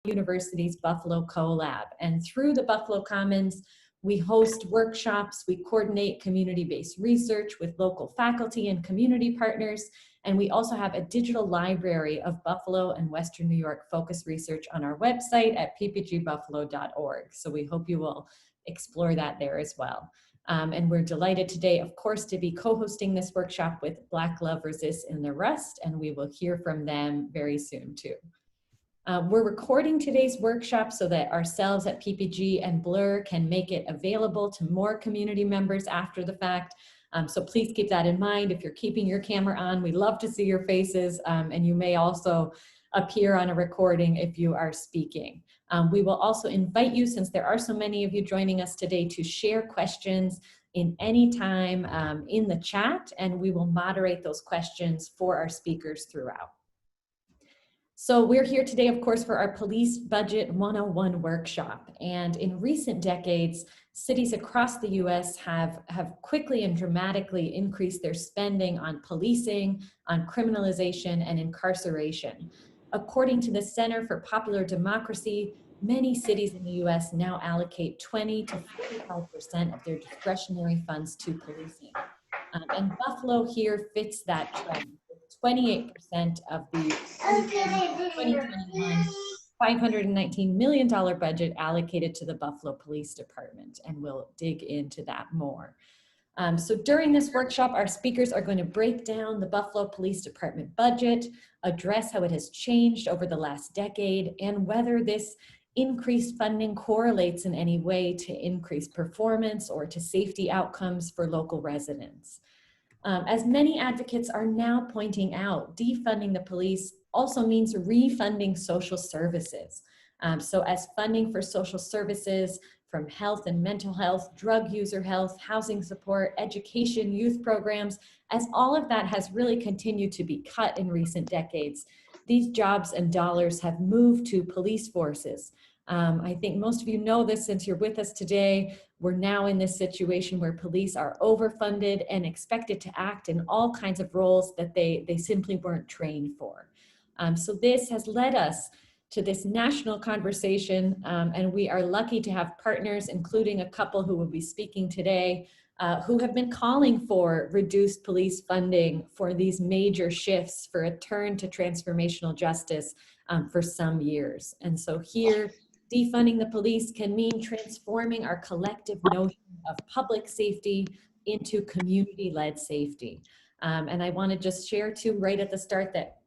University's Buffalo CoLab. And through the Buffalo Commons, we host workshops, we coordinate community-based research with local faculty and community partners, and we also have a digital library of Buffalo and Western New York focus research on our website at ppgbuffalo.org. So we hope you will explore that there as well. And we're delighted today, of course, to be co-hosting this workshop with Black Love Resists in the Rust, and we will hear from them very soon too. We're recording today's workshop so that ourselves at PPG and Blur can make it available to more community members after the fact. So please keep that in mind. If you're keeping your camera on, we love to see your faces, and you may also appear on a recording if you are speaking. We will also invite you, since there are so many of you joining us today, to share questions in any time in the chat, and we will moderate those questions for our speakers throughout. So we're here today, of course, for our Police Budget 101 workshop. And in recent decades, cities across the US have quickly and dramatically increased their spending on policing, on criminalization, and incarceration. According to the Center for Popular Democracy, many cities in the US now allocate 20 to 45% of their discretionary funds to policing. And Buffalo here fits that trend. 28% of the 2021 $519 million budget allocated to the Buffalo Police Department, and we'll dig into that more. So during this workshop, our speakers are going to break down the Buffalo Police Department budget, address how it has changed over the last decade, and whether this increased funding correlates in any way to increased performance or to safety outcomes for local residents. As many advocates are now pointing out, defunding the police also means refunding social services. So as funding for social services from health and mental health, drug user health, housing support, education, youth programs, as all of that has really continued to be cut in recent decades, these jobs and dollars have moved to police forces. I think most of you know this since you're with us today. We're now in this situation where police are overfunded and expected to act in all kinds of roles that they simply weren't trained for. So this has led us to this national conversation, and we are lucky to have partners, including a couple who will be speaking today, who have been calling for reduced police funding for these major shifts for a turn to transformational justice for some years. And so here, defunding the police can mean transforming our collective notion of public safety into community-led safety. And I want to just share too right at the start that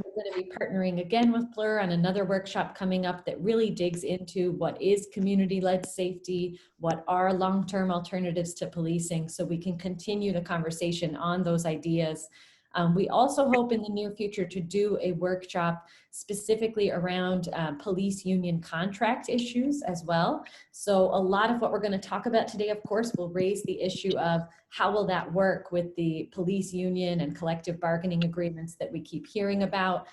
we're going to be partnering again with Blur on another workshop coming up that really digs into what is community-led safety, what are long-term alternatives to policing, so we can continue the conversation on those ideas. We also hope in the near future to do a workshop specifically around police union contract issues as well. So a lot of what we're going to talk about today, of course, will raise the issue of how will that work with the police union and collective bargaining agreements that we keep hearing about.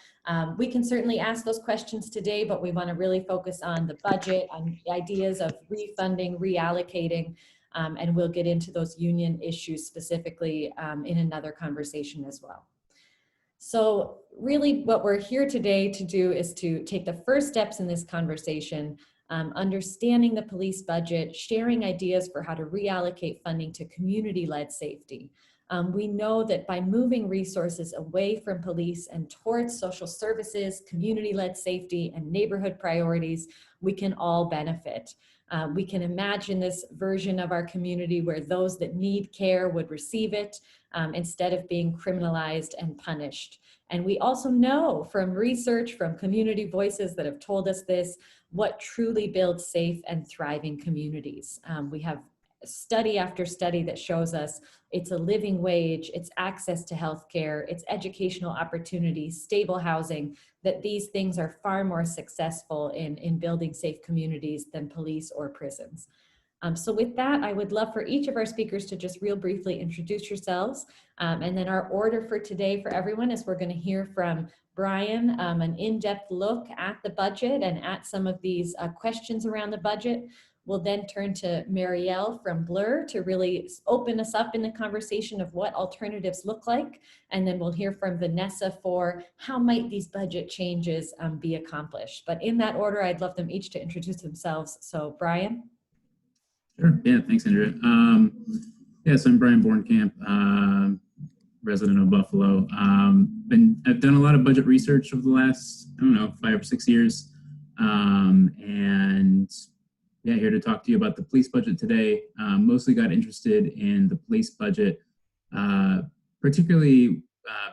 We can certainly ask those questions today, but we want to really focus on the budget, on the ideas of refunding, reallocating, and we'll get into those union issues specifically in another conversation as well. So really what we're here today to do is to take the first steps in this conversation, understanding the police budget, sharing ideas for how to reallocate funding to community-led safety. We know that by moving resources away from police and towards social services, community-led safety, and neighborhood priorities, we can all benefit. We can imagine this version of our community where those that need care would receive it instead of being criminalized and punished. And we also know from research, from community voices that have told us this, what truly builds safe and thriving communities. We have study after study that shows us it's a living wage, it's access to healthcare, it's educational opportunities, stable housing, that these things are far more successful in building safe communities than police or prisons. So with that, I would love for each of our speakers to just real briefly introduce yourselves. And then our order for today for everyone is we're going to hear from Brian, an in-depth look at the budget and at some of these questions around the budget. We'll then turn to Marielle from Blur to really open us up in the conversation of what alternatives look like. And then we'll hear from Vanessa for how might these budget changes be accomplished. But in that order, I'd love them each to introduce themselves. So Brian. Sure. Yeah, thanks, Andrea. So I'm Brian Bornkamp, resident of Buffalo. I've done a lot of budget research over the last, 5 or 6 years. Here to talk to you about the police budget today. Mostly got interested in the police budget, particularly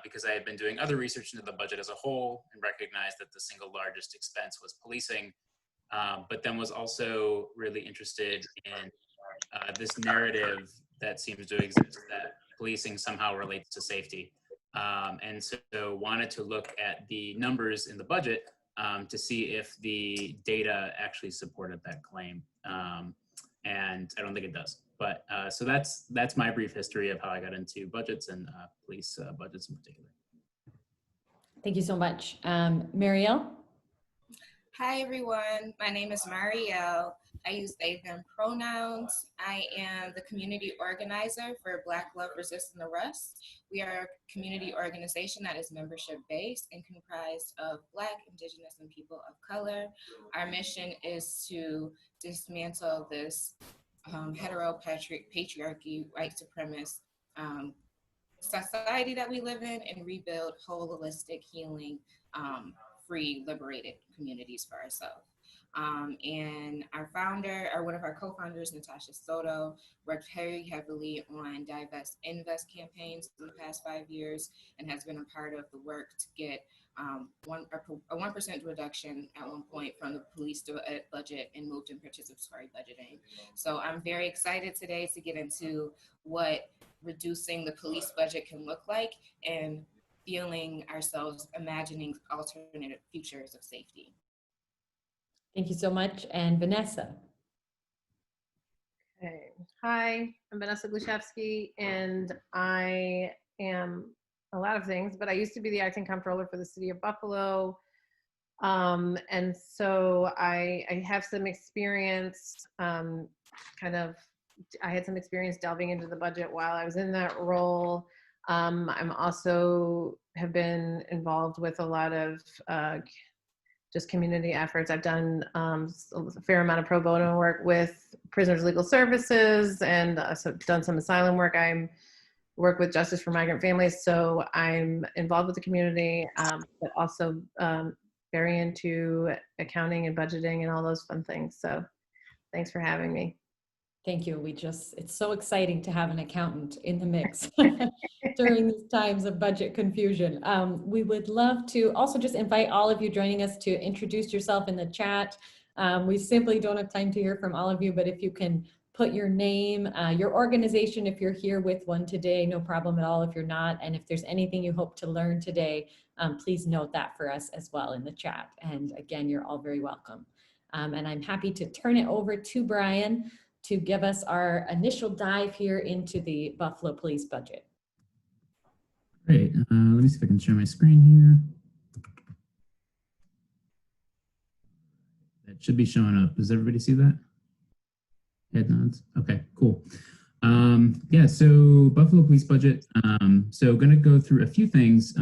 because I had been doing other research into the budget as a whole and recognized that the single largest expense was policing, but then was also really interested in this narrative that seems to exist that policing somehow relates to safety. And so wanted to look at the numbers in the budget to see if the data actually supported that claim. And I don't think it does. But so that's my brief history of how I got into budgets and police budgets in particular. Thank you so much. Marielle? Hi, everyone. My name is Marielle. I use they, them pronouns. I am the community organizer for Black Love Resisting Arrest. We are a community organization that is membership-based and comprised of Black, Indigenous, and people of color. Our mission is to dismantle this patriarchy, white supremacist society that we live in and rebuild whole, holistic, healing, free, liberated communities for ourselves. And our founder, or one of our co-founders, Natasha Soto, worked very heavily on Divest Invest campaigns in the past 5 years and has been a part of the work to get a 1% reduction at one point from the police budget and moved in participatory budgeting. So I'm very excited today to get into what reducing the police budget can look like and feeling ourselves imagining alternative futures of safety. Thank you so much. And Vanessa. Okay. Hi, I'm Vanessa Gluchevsky, and I am a lot of things, but I used to be the acting comptroller for the city of Buffalo. And so I have some experience, I had some experience delving into the budget while I was in that role. I'm also have been involved with a lot of just community efforts. I've done a fair amount of pro bono work with Prisoners Legal Services and so done some asylum work. I work with Justice for Migrant Families, so I'm involved with the community, but also very into accounting and budgeting and all those fun things. So thanks for having me. Thank you. It's so exciting to have an accountant in the mix during these times of budget confusion. We would love to also just invite all of you joining us to introduce yourself in the chat. We simply don't have time to hear from all of you, but if you can put your name, your organization, if you're here with one today, no problem at all if you're not. And if there's anything you hope to learn today, please note that for us as well in the chat. And again, you're all very welcome. And I'm happy to turn it over to Brian to give us our initial dive here into the Buffalo Police budget. Great. Let me see if I can share my screen here. That should be showing up. Does everybody see that? Head nods. Okay, cool. So Buffalo Police budget. So going to go through a few things.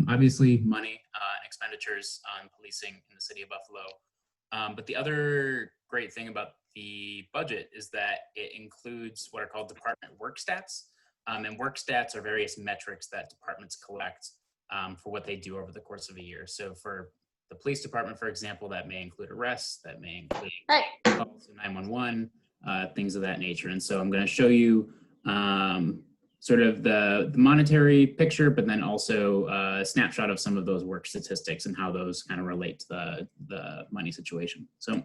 Obviously, money and expenditures on policing in the city of Buffalo. But the other great thing about the budget is that it includes what are called department work stats. And work stats are various metrics that departments collect for what they do over the course of a year. So for the police department, for example, that may include arrests, that may include calls to 911, things of that nature. And so I'm going to show you sort of the monetary picture, but then also a snapshot of some of those work statistics and how those kind of relate to the money situation. So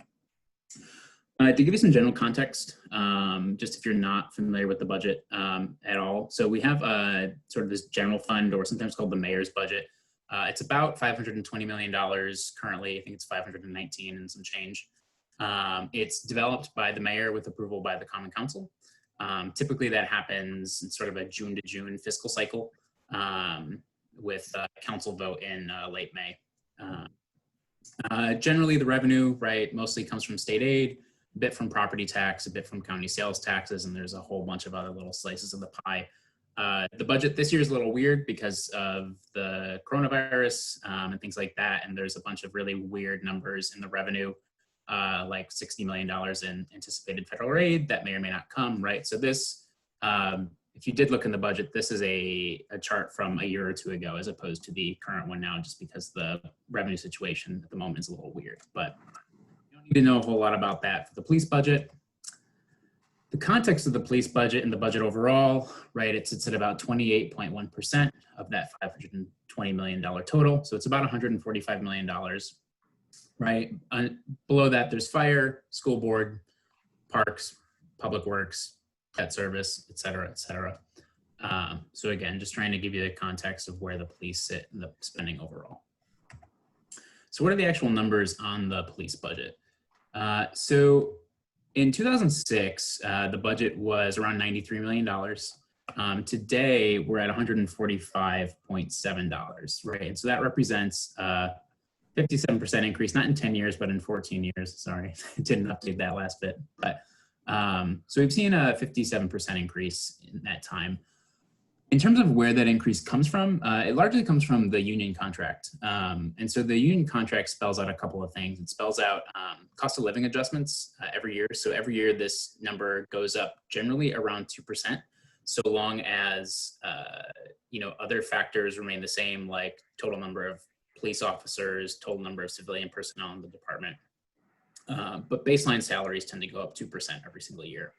to give you some general context, just if you're not familiar with the budget at all. So we have sort of this general fund, or sometimes called the mayor's budget. It's about $520 million currently. I think it's 519 and some change. It's developed by the mayor with approval by the Common Council. Typically that happens in sort of a June to June fiscal cycle with council vote in late May. Generally the revenue, right, mostly comes from state aid. bit from property tax, a bit from county sales taxes, and there's a whole bunch of other little slices of the pie. The budget this year is a little weird because of the coronavirus and things like that. And there's a bunch of really weird numbers in the revenue, like $60 million in anticipated federal aid that may or may not come, right? So this, if you did look in the budget, this is a chart from a year or two ago as opposed to the current one now, just because the revenue situation at the moment is a little weird. But you don't need to know a whole lot about that for the police budget. The context of the police budget and the budget overall, right, it sits at about 28.1% of that $520 million total. So it's about $145 million, right? Below that, there's fire, school board, parks, public works, debt service, et cetera, et cetera. So again, just trying to give you the context of where the police sit in the spending overall. So what are the actual numbers on the police budget? So in 2006, the budget was around $93 million. Today, we're at $145.7, right? And so that represents a 57% increase, not in 10 years, but in 14 years. Sorry, I didn't update that last bit. But so we've seen a 57% increase in that time. In terms of where that increase comes from, it largely comes from the union contract. And so the union contract spells out a couple of things. It spells out cost of living adjustments every year. So every year this number goes up generally around 2%, so long as other factors remain the same, like total number of police officers, total number of civilian personnel in the department. But baseline salaries tend to go up 2% every single year.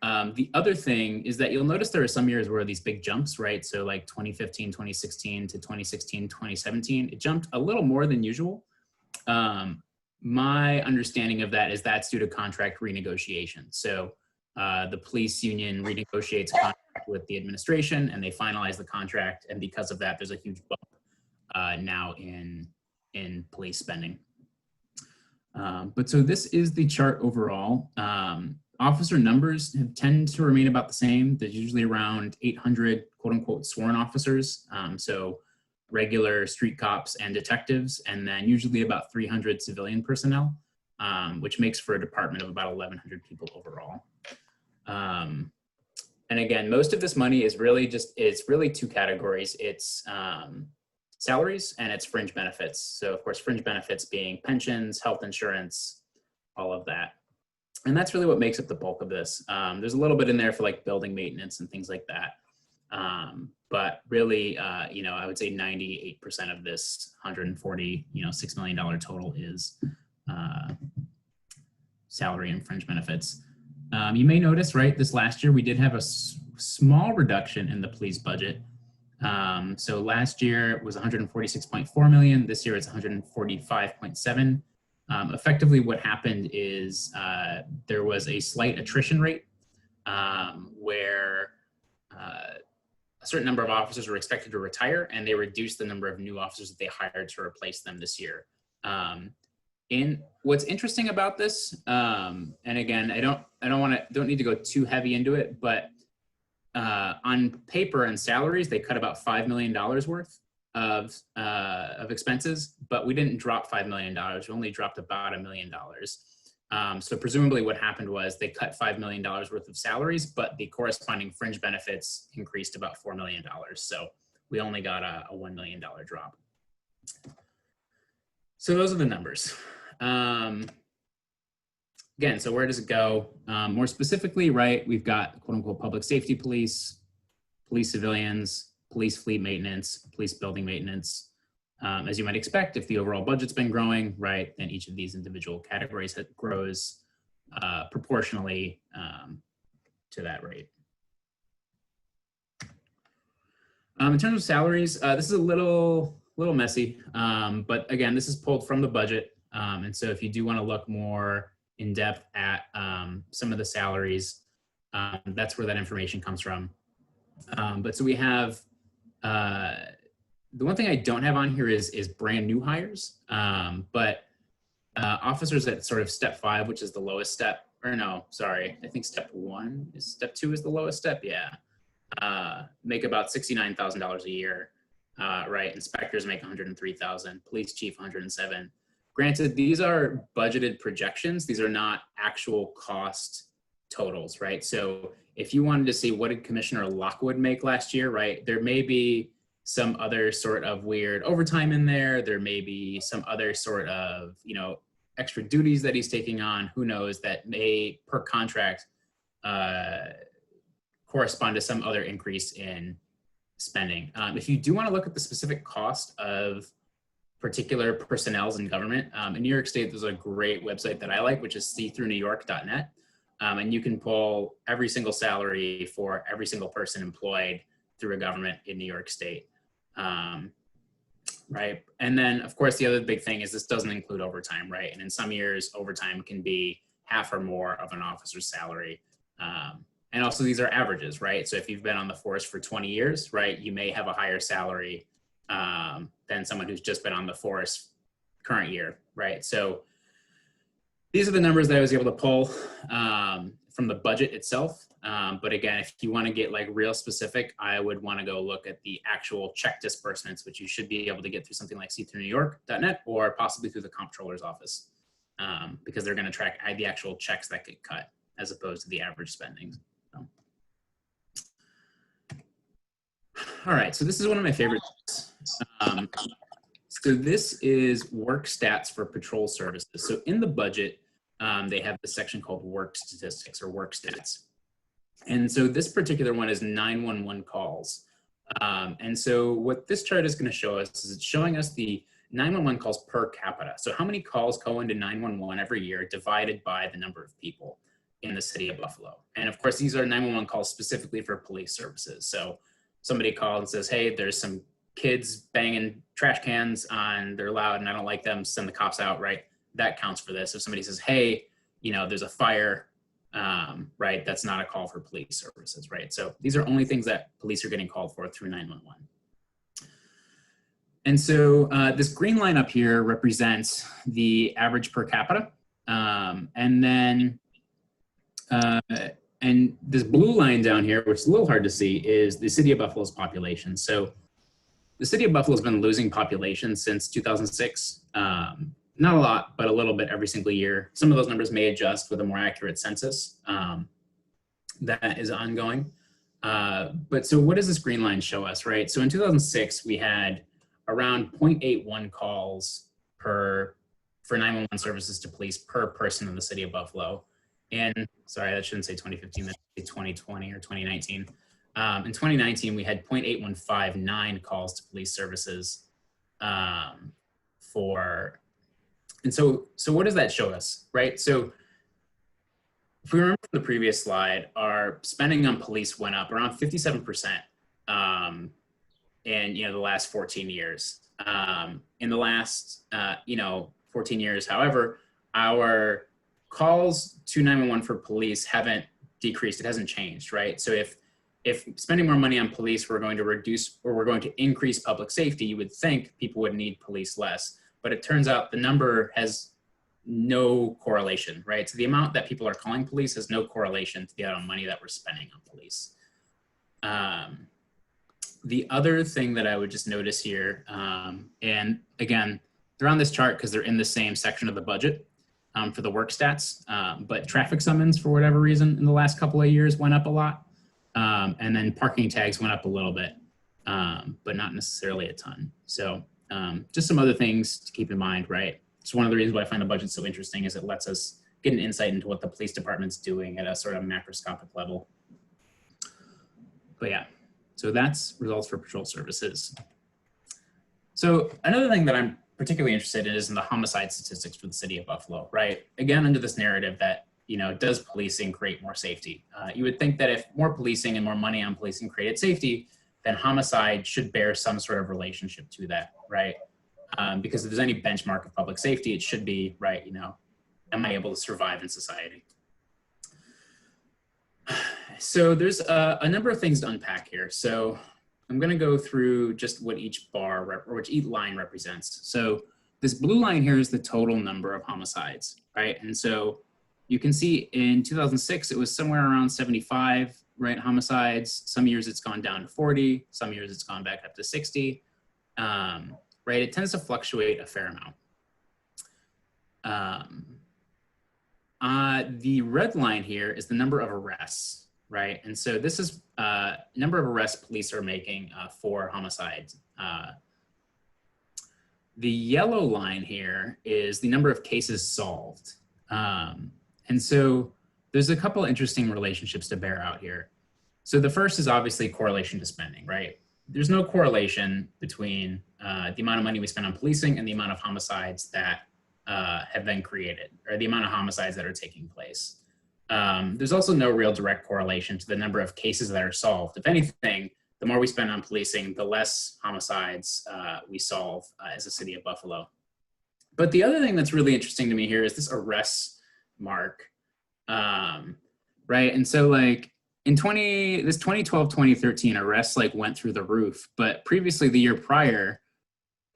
The other thing is that you'll notice there are some years where these big jumps, right? So like 2015, 2016 to 2016, 2017, it jumped a little more than usual. My understanding of that is that's due to contract renegotiation. So the police union renegotiates a contract with the administration and they finalize the contract. And because of that, there's a huge bump now in police spending. But so this is the chart overall. Officer numbers tend to remain about the same. There's usually around 800 quote unquote sworn officers. So regular street cops and detectives, and then usually about 300 civilian personnel, which makes for a department of about 1,100 people overall. And again, most of this money is really two categories. It's salaries and it's fringe benefits. So of course, fringe benefits being pensions, health insurance, all of that. And that's really what makes up the bulk of this. There's a little bit in there for like building maintenance and things like that. But really, I would say 98% of this $146 million total is salary and fringe benefits. You may notice, right, this last year we did have a small reduction in the police budget. So last year it was 146.4 million. This year it's 145.7. Effectively what happened is there was a slight attrition rate where a certain number of officers were expected to retire, and they reduced the number of new officers that they hired to replace them this year. In what's interesting about this, and again, I don't need to go too heavy into it, but on paper and salaries, they cut about $5 million worth of expenses, but we didn't drop $5 million. We only dropped about $1 million. So presumably what happened was they cut $5 million worth of salaries, but the corresponding fringe benefits increased about $4 million. So we only got a $1 million drop. So those are the numbers. Again, so where does it go? More specifically, right, we've got quote unquote public safety police, police civilians, police fleet maintenance, police building maintenance. As you might expect, if the overall budget's been growing, right, then each of these individual categories grows proportionally to that rate. In terms of salaries, this is a little messy, but again, this is pulled from the budget. And so if you do want to look more in depth at some of the salaries, that's where that information comes from. But so we have, the one thing I don't have on here is brand new hires, but officers at sort of step 5, which is the lowest step, or no, sorry, I think step 2 is the lowest step, yeah. Make about $69,000 a year, right? Inspectors make $103,000, police chief $107,000. granted, these are budgeted projections. These are not actual cost totals, right? So if you wanted to see what did Commissioner Lockwood make last year, right? There may be some other sort of weird overtime in there. There may be some other sort of, you know, extra duties that he's taking on. Who knows, that may per contract correspond to some other increase in spending. If you do want to look at the specific cost of particular personnels in government, in New York State, there's a great website that I like, which is seethroughnewyork.net. And you can pull every single salary for every single person employed through a government in New York State. Right. And then, of course, the other big thing is this doesn't include overtime, right? And in some years, overtime can be half or more of an officer's salary. And also these are averages, right? So if you've been on the force for 20 years, right, you may have a higher salary than someone who's just been on the force current year, right? So these are the numbers that I was able to pull from the budget itself. But again, if you want to get like real specific, I would want to go look at the actual check disbursements, which you should be able to get through something like seethroughnewyork.net or possibly through the comptroller's office, because they're going to track the actual checks that get cut as opposed to the average spending. So. All right, so this is one of my favorites. So this is work stats for patrol services. So in the budget, they have this section called work statistics or work stats. And so this particular one is 911 calls. And so what this chart is going to show us is it's showing us the 911 calls per capita. So how many calls go into 911 every year divided by the number of people in the city of Buffalo. And of course, these are 911 calls specifically for police services. So somebody called and says, hey, there's some kids banging trash cans on, they're loud and I don't like them, send the cops out, right? That counts for this. If somebody says, hey, you know, there's a fire, right, that's not a call for police services, right? So these are only things that police are getting called for through 911. And so this green line up here represents the average per capita. And then, and this blue line down here, which is a little hard to see, is the city of Buffalo's population. So the city of Buffalo has been losing population since 2006. Not a lot, but a little bit every single year. Some of those numbers may adjust with a more accurate census that is ongoing. But so what does this green line show us, right? So in 2006, we had around 0.81 calls for 911 services to police per person in the city of Buffalo. And sorry, that shouldn't say 2015, that should say 2020 or 2019. In 2019, we had 0.8159 calls to police services and so what does that show us, right? So if we remember from the previous slide, our spending on police went up around 57% in the last 14 years. In the last 14 years, however, our calls to 911 for police haven't decreased. It hasn't changed, right? So if spending more money on police, we're going to reduce or we're going to increase public safety, you would think people would need police less. But it turns out the number has no correlation, right? So the amount that people are calling police has no correlation to the amount of money that we're spending on police. The other thing that I would just notice here, and again, they're on this chart because they're in the same section of the budget for the work stats, but traffic summons for whatever reason in the last couple of years went up a lot. And then parking tags went up a little bit, but not necessarily a ton. So just some other things to keep in mind, right? It's one of the reasons why I find the budget so interesting is it lets us get an insight into what the police department's doing at a sort of macroscopic level. But yeah, so that's results for patrol services. So another thing that I'm particularly interested in is in the homicide statistics for the city of Buffalo, right? Again, under this narrative that, does policing create more safety? You would think that if more policing and more money on policing created safety, then homicide should bear some sort of relationship to that, right? Because if there's any benchmark of public safety, it should be, right, am I able to survive in society? So there's a number of things to unpack here. So I'm going to go through just what each bar or which each line represents. So this blue line here is the total number of homicides, right? And so you can see in 2006, it was somewhere around 75, right, homicides. Some years it's gone down to 40. Some years it's gone back up to 60, right? It tends to fluctuate a fair amount. the red line here is the number of arrests, right? And so this is number of arrests police are making for homicides. The yellow line here is the number of cases solved. And so there's a couple interesting relationships to bear out here. So the first is obviously correlation to spending, right? There's no correlation between the amount of money we spend on policing and the amount of homicides that have been created, or the amount of homicides that are taking place. There's also no real direct correlation to the number of cases that are solved. If anything, the more we spend on policing, the less homicides we solve as a city of Buffalo. But the other thing that's really interesting to me here is this arrests mark, right? And so like in 2012, 2013, arrests like went through the roof, but previously the year prior,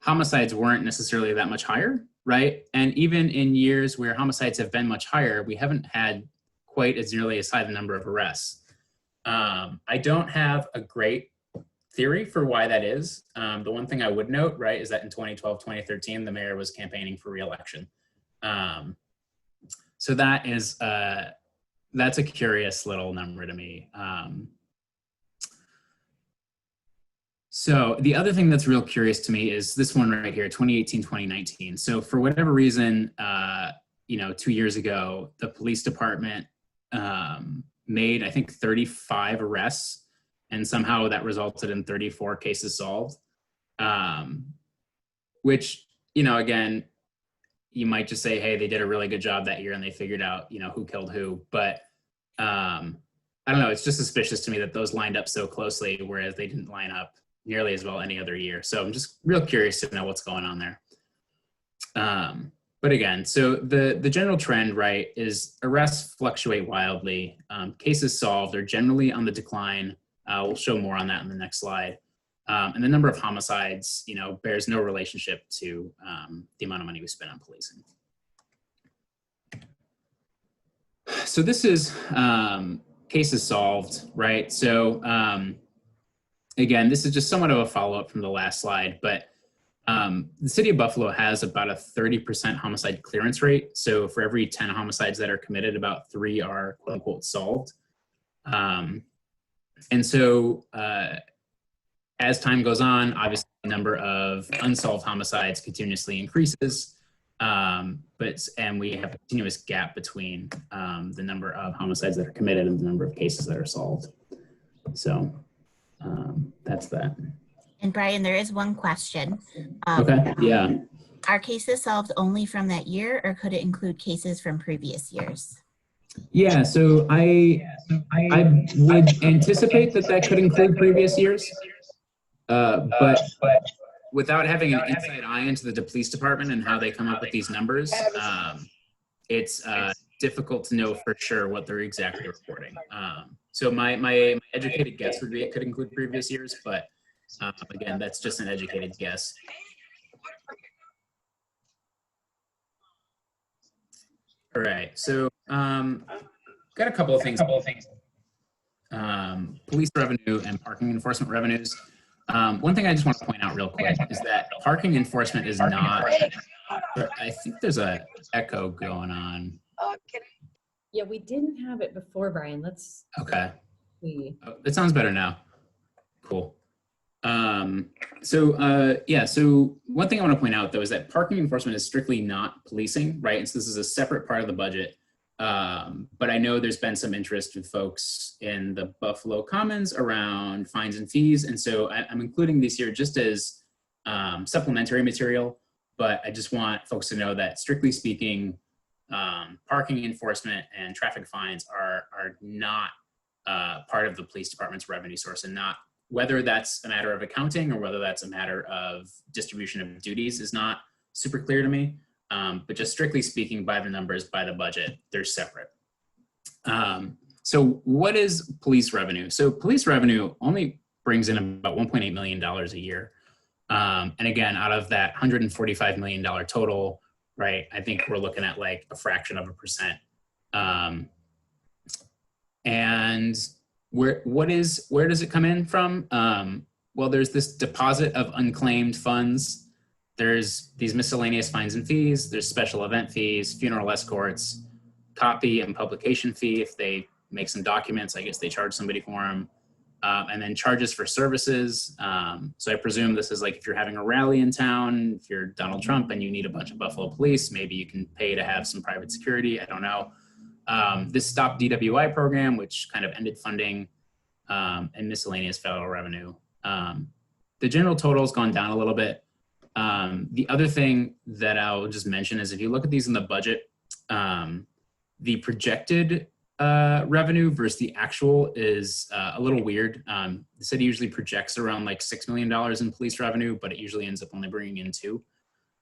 homicides weren't necessarily that much higher, right? And even in years where homicides have been much higher, we haven't had quite as nearly as high the number of arrests. I don't have a great theory for why that is. The one thing I would note, right, is that in 2012, 2013, the mayor was campaigning for re-election. So that is, that's a curious little number to me. So the other thing that's real curious to me is this one right here, 2018, 2019. So for whatever reason, 2 years ago, the police department made, I think, 35 arrests, and somehow that resulted in 34 cases solved, which, again, you might just say, hey, they did a really good job that year and they figured out, who killed who. But I don't know, it's just suspicious to me that those lined up so closely, whereas they didn't line up nearly as well any other year. So I'm just real curious to know what's going on there. But again, so the general trend, right, is arrests fluctuate wildly. Cases solved are generally on the decline. We'll show more on that in the next slide. And the number of homicides, bears no relationship to the amount of money we spend on policing. So this is cases solved, right? So again, this is just somewhat of a follow-up from the last slide, but the city of Buffalo has about a 30% homicide clearance rate. So for every 10 homicides that are committed, about 3 are quote unquote solved. And so as time goes on, obviously the number of unsolved homicides continuously increases, and we have a continuous gap between the number of homicides that are committed and the number of cases that are solved. So that's that. And Brian, there is one question. Okay, yeah. Are cases solved only from that year, or could it include cases from previous years? Yeah, so I would anticipate that could include previous years, but without having an inside eye into the police department and how they come up with these numbers, it's difficult to know for sure what they're exactly reporting. So my educated guess would be it could include previous years, but again, that's just an educated guess. All right, so got a couple of things. Police revenue and parking enforcement revenues. One thing I just want to point out real quick is that parking enforcement is not, I think there's an echo going on. Yeah, we didn't have it before, Brian. Let's see. Oh, it sounds better now. Cool. So one thing I want to point out though is that parking enforcement is strictly not policing, right? And so this is a separate part of the budget. But I know there's been some interest with folks in the Buffalo Commons around fines and fees. And so I'm including these here just as supplementary material, but I just want folks to know that strictly speaking, parking enforcement and traffic fines are not part of the police department's revenue source, and not whether that's a matter of accounting or whether that's a matter of distribution of duties is not super clear to me. But just strictly speaking, by the numbers, by the budget, they're separate. So what is police revenue? So police revenue only brings in about $1.8 million a year. And again, out of that $145 million total, right, I think we're looking at like a fraction of a percent. And where does it come in from? Well, there's this deposit of unclaimed funds there's these miscellaneous fines and fees, there's special event fees, funeral escorts, copy and publication fee. If they make some documents, I guess they charge somebody for them. And then charges for services. So I presume this is like if you're having a rally in town, if you're Donald Trump and you need a bunch of Buffalo police, maybe you can pay to have some private security. I don't know. This Stop DWI program, which kind of ended funding and miscellaneous federal revenue. The general total has gone down a little bit. The other thing that I'll just mention is if you look at these in the budget, the projected revenue versus the actual is a little weird. The city usually projects around like $6 million in police revenue, but it usually ends up only bringing in $2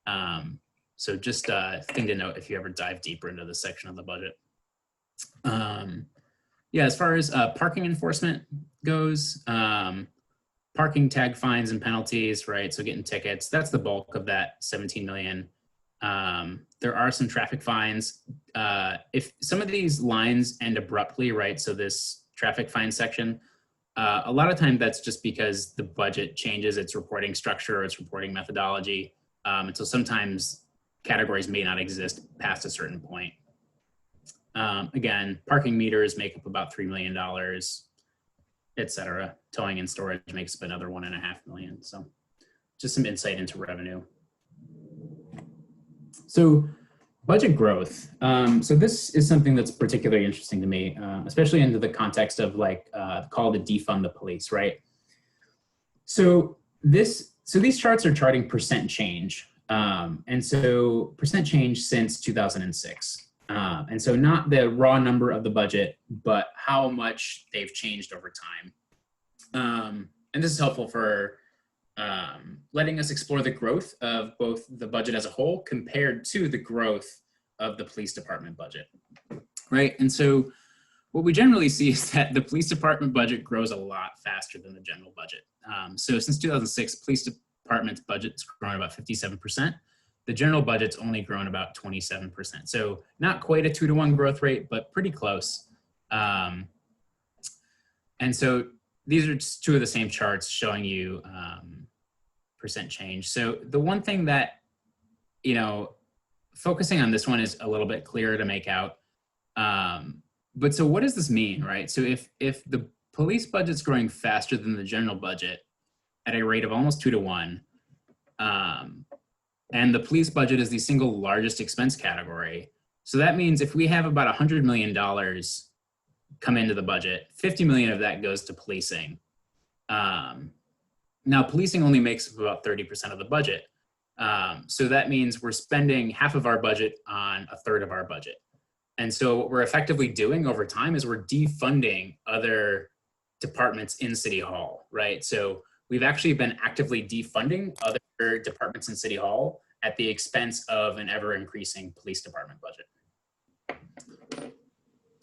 million. So just a thing to note if you ever dive deeper into this section of the budget. Yeah, as far as parking enforcement goes, parking tag fines and penalties, right? So getting tickets, that's the bulk of that 17 million. There are some traffic fines. If some of these lines end abruptly, right? So this traffic fine section, a lot of time that's just because the budget changes its reporting structure or its reporting methodology. And so sometimes categories may not exist past a certain point. Again, parking meters make up about $3 million, et cetera. Towing and storage makes up another $1.5 million. So just some insight into revenue. So budget growth. So this is something that's particularly interesting to me, especially into the context of like call to defund the police, right? So these charts are charting percent change. And so percent change since 2006. And so not the raw number of the budget, but how much they've changed over time. And this is helpful for letting us explore the growth of both the budget as a whole compared to the growth of the police department budget, right? And so what we generally see is that the police department budget grows a lot faster than the general budget. So since 2006, police department's budget's grown about 57%. The general budget's only grown about 27%. So not quite a 2-to-1 growth rate, but pretty close. And so these are just two of the same charts showing you percent change. So the one thing that, you know, focusing on this one is a little bit clearer to make out. But so what does this mean, right? So if the police budget's growing faster than the general budget at a rate of almost 2-to-1, and the police budget is the single largest expense category. So that means if we have about $100 million come into the budget, 50 million of that goes to policing. Now policing only makes up about 30% of the budget. So that means we're spending half of our budget on a third of our budget. And so what we're effectively doing over time is we're defunding other departments in City Hall, right? So we've actually been actively defunding other departments in City Hall at the expense of an ever increasing police department budget.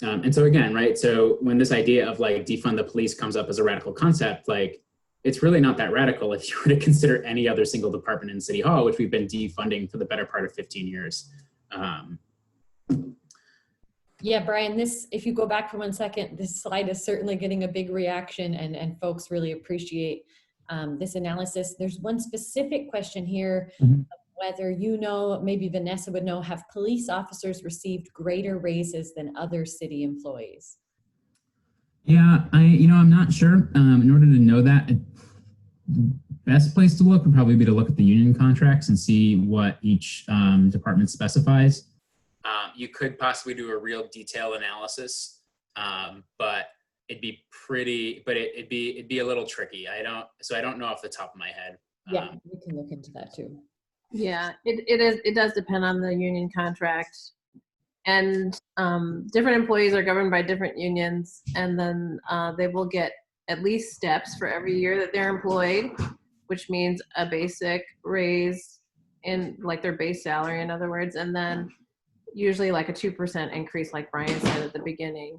And so again, right, so when this idea of like defund the police comes up as a radical concept, like it's really not that radical if you were to consider any other single department in City Hall, which we've been defunding for the better part of 15 years. Yeah, Brian, this, if you go back for 1 second, this slide is certainly getting a big reaction and folks really appreciate this analysis. There's one specific question here, whether you know, maybe Vanessa would know, have police officers received greater raises than other city employees? Yeah, I'm not sure. In order to know that, the best place to look would probably be to look at the union contracts and see what each department specifies. You could possibly do a real detailed analysis, but it'd be pretty, but it'd be a little tricky. I don't know off the top of my head. Yeah, we can look into that too. Yeah, it does depend on the union contract, and different employees are governed by different unions, and then they will get at least steps for every year that they're employed, which means a basic raise in like their base salary, in other words, and then usually like a 2% increase, like Brian said at the beginning.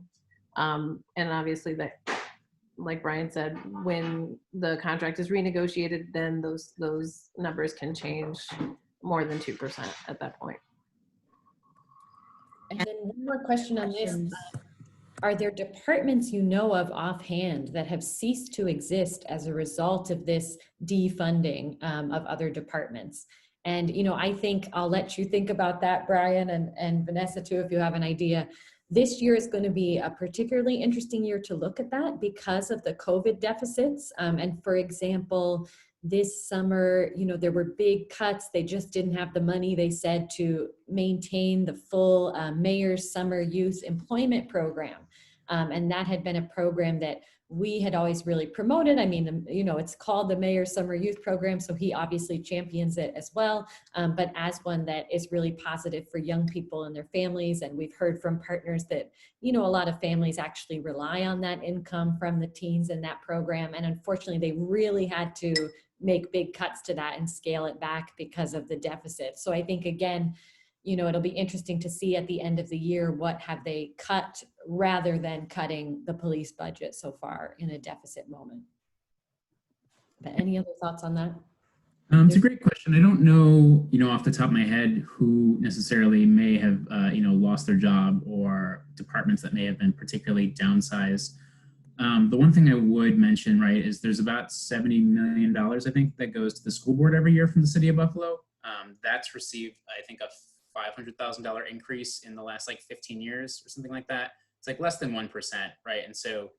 And obviously that, like Brian said, when the contract is renegotiated, then those numbers can change more than 2% at that point. And then one more question on this. Are there departments you know of offhand that have ceased to exist as a result of this defunding of other departments? And, you know, I think I'll let you think about that, Brian, and Vanessa too, if you have an idea. This year is going to be a particularly interesting year to look at that because of the COVID deficits. And for example, this summer, you know, there were big cuts. They just didn't have the money, they said, to maintain the full Mayor's Summer Youth Employment Program. And that had been a program that we had always really promoted. I mean, you know, it's called the Mayor's Summer Youth Program, so he obviously champions it as well, but as one that is really positive for young people and their families. And we've heard from partners that, you know, a lot of families actually rely on that income from the teens in that program. And unfortunately, they really had to make big cuts to that and scale it back because of the deficit. So I think, again, you know, it'll be interesting to see at the end of the year, what have they cut rather than cutting the police budget so far in a deficit moment. But any other thoughts on that? It's a great question. I don't know, you know, off the top of my head, who necessarily may have, you know, lost their job, or departments that may have been particularly downsized. The one thing I would mention, right, is there's about $70 million, I think, that goes to the school board every year from the city of Buffalo. That's received, I think, a $500,000 increase in the last like 15 years or something like that. It's like less than 1%, right? And so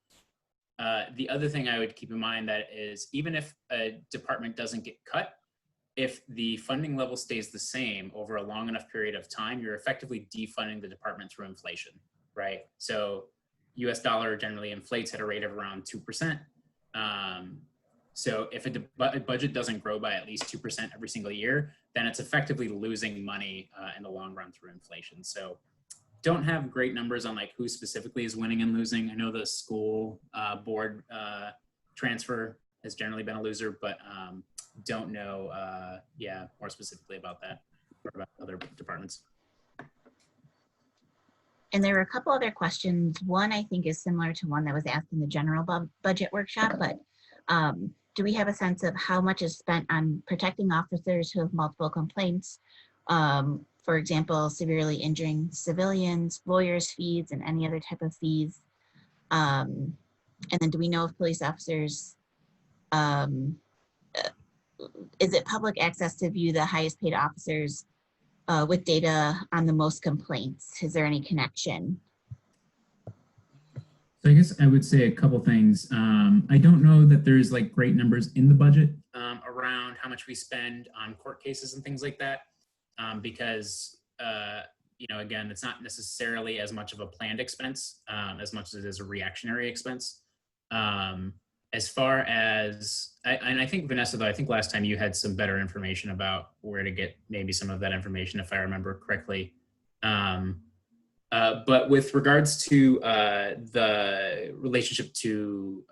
the other thing I would keep in mind that is, even if a department doesn't get cut, if the funding level stays the same over a long enough period of time, you're effectively defunding the department through inflation, right? So US dollar generally inflates at a rate of around 2%. So if a budget doesn't grow by at least 2% every single year, then it's effectively losing money in the long run through inflation. So don't have great numbers on like who specifically is winning and losing. I know the school board transfer has generally been a loser, but don't know, yeah, more specifically about that or about other departments. And there were a couple other questions. One, I think, is similar to one that was asked in the general budget workshop, but do we have a sense of how much is spent on protecting officers who have multiple complaints? For example, severely injuring civilians, lawyers' fees, and any other type of fees. And then do we know if police officers, is it public access to view the highest paid officers with data on the most complaints? Is there any connection? So I guess I would say a couple things. I don't know that there's like great numbers in the budget around how much we spend on court cases and things like that, because, you know, again, it's not necessarily as much of a planned expense as much as it is a reactionary expense. As far as, and I think, Vanessa, though, I think last time you had some better information about where to get maybe some of that information, if I remember correctly. But with regards to the relationship to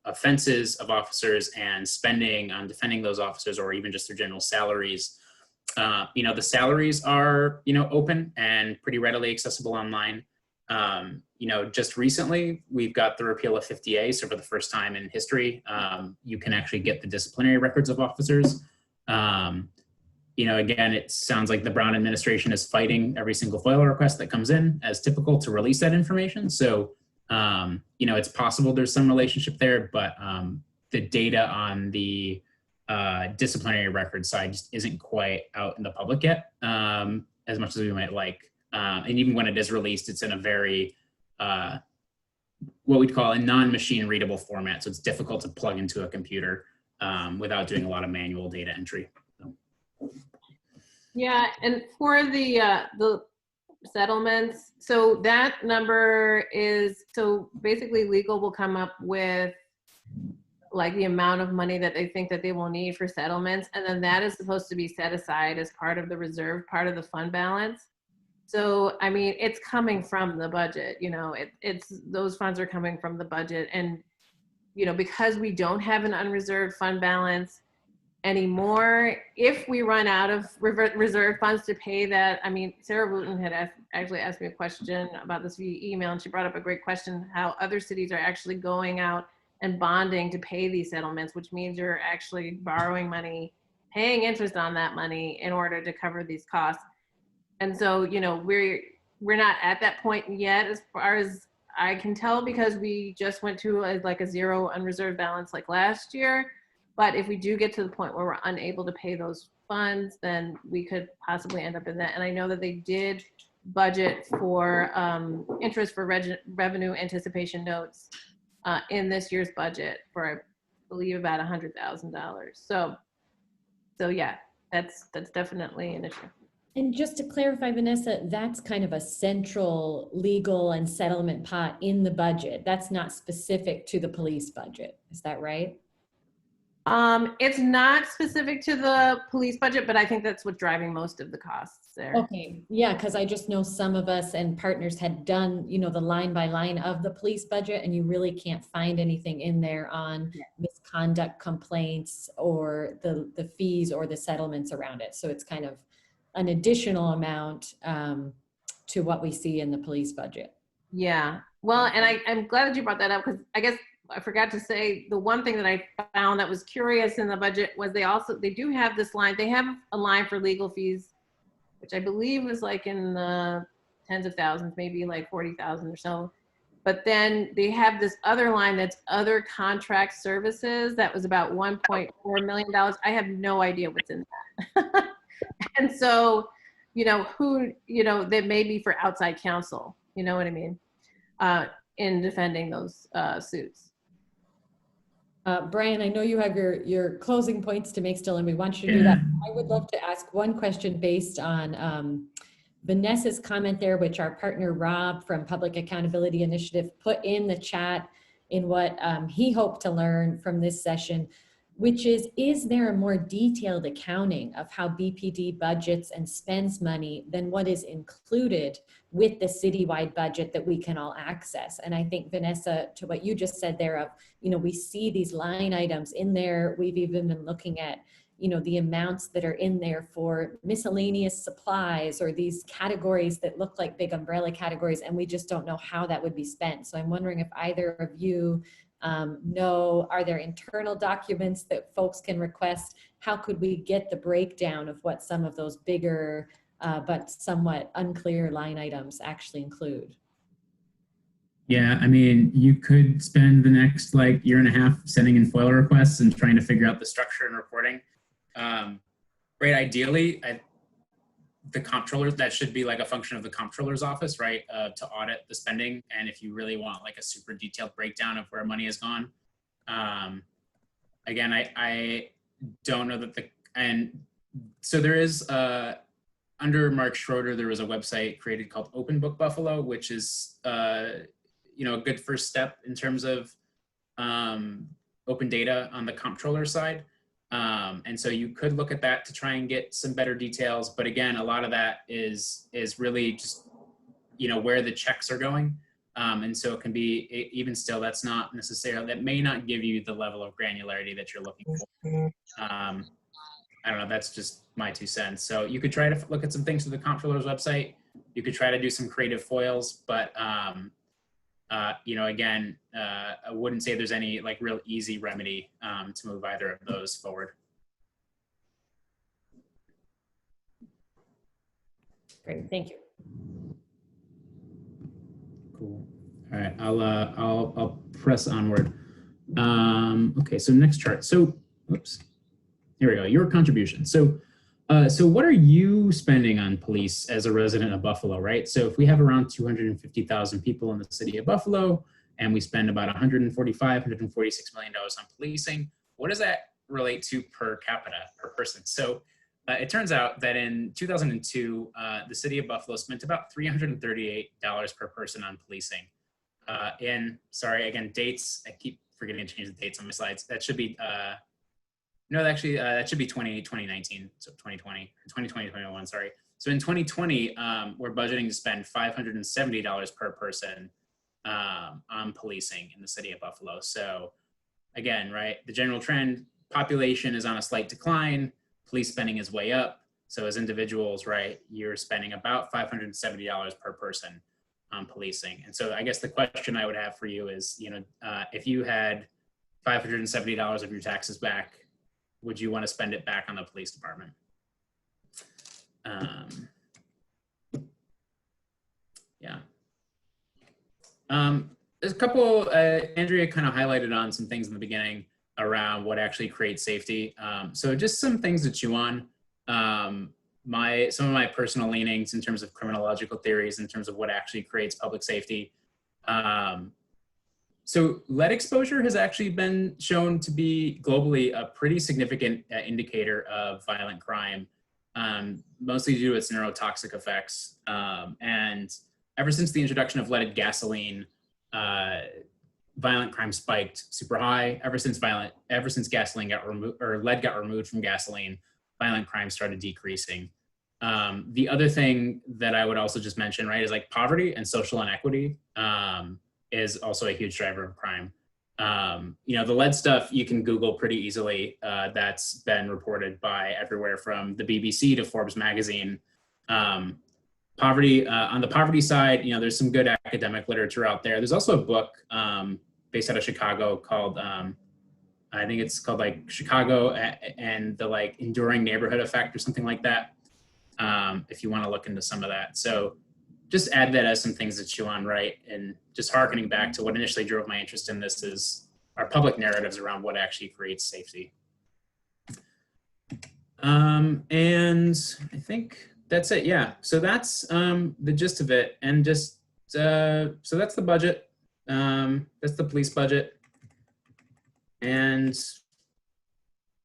offenses of officers and spending on defending those officers, or even just their general salaries, you know, the salaries are, you know, open and pretty readily accessible online. You know, just recently we've got the repeal of 50A. So for the first time in history, you can actually get the disciplinary records of officers. You know, again, it sounds like the Brown administration is fighting every single FOIA request that comes in, as typical, to release that information. So, you know, it's possible there's some relationship there, but the data on the disciplinary record side just isn't quite out in the public yet, as much as we might like. And even when it is released, it's in a very, what we'd call a non-machine readable format. So it's difficult to plug into a computer without doing a lot of manual data entry. Yeah, and for the settlements, so that number is, so basically legal will come up with like the amount of money that they think that they will need for settlements, and then that is supposed to be set aside as part of the reserve, part of the fund balance. So, I mean, it's coming from the budget, you know, it's those funds are coming from the budget. And, you know, because we don't have an unreserved fund balance anymore, if we run out of reserve funds to pay that, I mean, Sarah Wooten had actually asked me a question about this via email, and she brought up a great question, how other cities are actually going out and bonding to pay these settlements, which means you're actually borrowing money, paying interest on that money in order to cover these costs. And so, you know, we're not at that point yet, as far as I can tell, because we just went to a zero unreserved balance like last year. But if we do get to the point where we're unable to pay those funds, then we could possibly end up in that. And I know that they did budget for interest for revenue anticipation notes in this year's budget for, I believe, about $100,000. So yeah, that's definitely an issue. And just to clarify, Vanessa, that's kind of a central legal and settlement pot in the budget. That's not specific to the police budget. Is that right? It's not specific to the police budget, but I think that's what's driving most of the costs there. Okay, yeah, because I just know some of us and partners had done, you know, the line by line of the police budget, and you really can't find anything in there on misconduct complaints or the fees or the settlements around it. So it's kind of an additional amount to what we see in the police budget. Yeah, well, and I'm glad that you brought that up, because I guess I forgot to say the one thing that I found that was curious in the budget was they do have this line. They have a line for legal fees, which I believe was like in the tens of thousands, maybe like 40,000 or so. But then they have this other line that's other contract services that was about $1.4 million. I have no idea what's in that. And so, you know, that may be for outside counsel, you know what I mean, in defending those suits. Brian, I know you have your closing points to make still, and we want you to do that. I would love to ask one question based on Vanessa's comment there, which our partner Rob from Public Accountability Initiative put in the chat in what he hoped to learn from this session, which is there a more detailed accounting of how BPD budgets and spends money than what is included with the citywide budget that we can all access? And I think, Vanessa, to what you just said there of, you know, we see these line items in there. We've even been looking at, you know, the amounts that are in there for miscellaneous supplies or these categories that look like big umbrella categories, and we just don't know how that would be spent. So I'm wondering if either of you know, are there internal documents that folks can request? How could we get the breakdown of what some of those bigger but somewhat unclear line items actually include? Yeah, I mean, you could spend the next like year and a half sending in FOIL requests and trying to figure out the structure and reporting. Right, ideally, the comptroller, that should be like a function of the comptroller's office, right, to audit the spending. And if you really want like a super detailed breakdown of where money has gone, again, I don't know that and so there is, under Mark Schroeder, there was a website created called Open Book Buffalo, which is, you know, a good first step in terms of open data on the comptroller side. And so you could look at that to try and get some better details. But again, a lot of that is really just, you know, where the checks are going. And so it can be, even still, that's not necessarily, that may not give you the level of granularity that you're looking for. I don't know, that's just my 2 cents. So you could try to look at some things through the comptroller's website. You could try to do some creative foils, but you know, again, I wouldn't say there's any like real easy remedy to move either of those forward. Great, thank you. Cool. All right, I'll press onward. Okay, so next chart. So, oops, here we go. Your contribution. So what are you spending on police as a resident of Buffalo, right? So if we have around 250,000 people in the city of Buffalo, and we spend about $145, $146 million on policing, what does that relate to per capita, per person? So it turns out that in 2002, the city of Buffalo spent about $338 per person on policing. Sorry, again, dates, I keep forgetting to change the dates on my slides. That should be, no, actually, that should be 2019, so 2020, 2021, sorry. So in 2020, we're budgeting to spend $570 per person on policing in the city of Buffalo. So again, right, the general trend, population is on a slight decline, police spending is way up. So as individuals, right, you're spending about $570 per person on policing. And so I guess the question I would have for you is, you know, if you had $570 of your taxes back, would you want to spend it back on the police department? Yeah. There's a couple, Andrea kind of highlighted on some things in the beginning around what actually creates safety. So just some things to chew on. some of my personal leanings in terms of criminological theories, in terms of what actually creates public safety. So lead exposure has actually been shown to be globally a pretty significant indicator of violent crime, mostly due to its neurotoxic effects. And ever since the introduction of leaded gasoline, violent crime spiked super high. Ever since gasoline got removed, or lead got removed from gasoline, violent crime started decreasing. The other thing that I would also just mention, right, is like poverty and social inequity is also a huge driver of crime. The lead stuff you can Google pretty easily. That's been reported by everywhere from the BBC to Forbes magazine. Poverty, on the poverty side, there's some good academic literature out there. There's also a book based out of Chicago called, I think it's called like Chicago and the like enduring neighborhood effect or something like that. If you want to look into some of that. So just add that as some things to chew on, right? And just hearkening back to what initially drove my interest in this is our public narratives around what actually creates safety. And I think that's it. Yeah. So that's the gist of it. And just so that's the budget. That's the police budget. And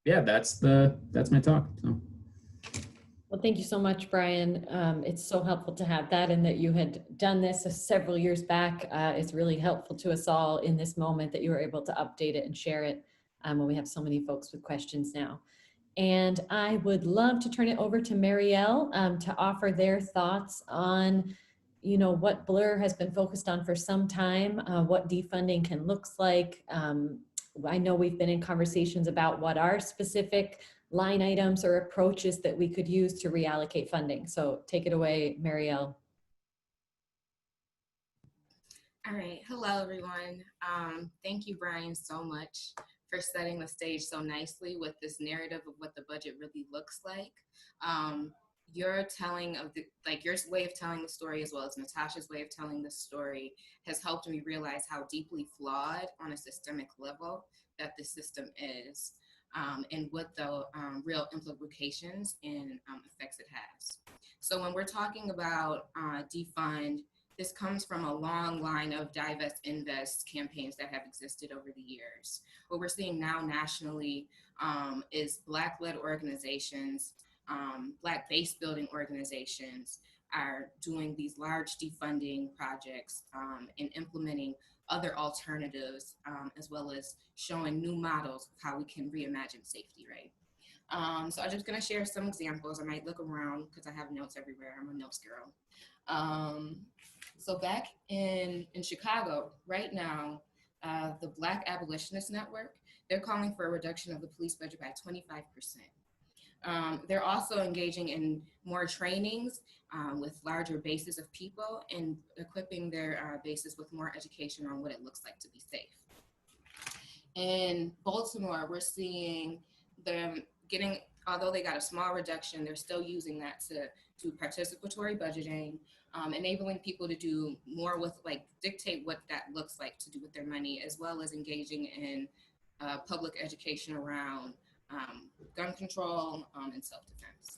yeah, that's my talk. So. Well, thank you so much, Brian. It's so helpful to have that, and that you had done this several years back. It's really helpful to us all in this moment that you were able to update it and share it when we have so many folks with questions now. And I would love to turn it over to Marielle to offer their thoughts on, what Blur has been focused on for some time, what defunding can look like. I know we've been in conversations about what are specific line items or approaches that we could use to reallocate funding. So take it away, Marielle. All right. Hello, everyone. Thank you, Brian, so much for setting the stage so nicely with this narrative of what the budget really looks like. Your telling of your way of telling the story, as well as Natasha's way of telling the story, has helped me realize how deeply flawed on a systemic level that this system is. And what the real implications and effects it has. So when we're talking about defund, this comes from a long line of divest, invest campaigns that have existed over the years. What we're seeing now nationally is Black-led organizations, Black base building organizations are doing these large defunding projects and implementing other alternatives, as well as showing new models of how we can reimagine safety, right? So I'm just gonna share some examples. I might look around because I have notes everywhere. I'm a notes girl. So back in Chicago, right now, the Black Abolitionist Network, they're calling for a reduction of the police budget by 25%. They're also engaging in more trainings with larger bases of people and equipping their bases with more education on what it looks like to be safe. In Baltimore, we're seeing them getting, although they got a small reduction, they're still using that to do participatory budgeting, enabling people to do more with, dictate what that looks like to do with their money, as well as engaging in public education around gun control and self-defense.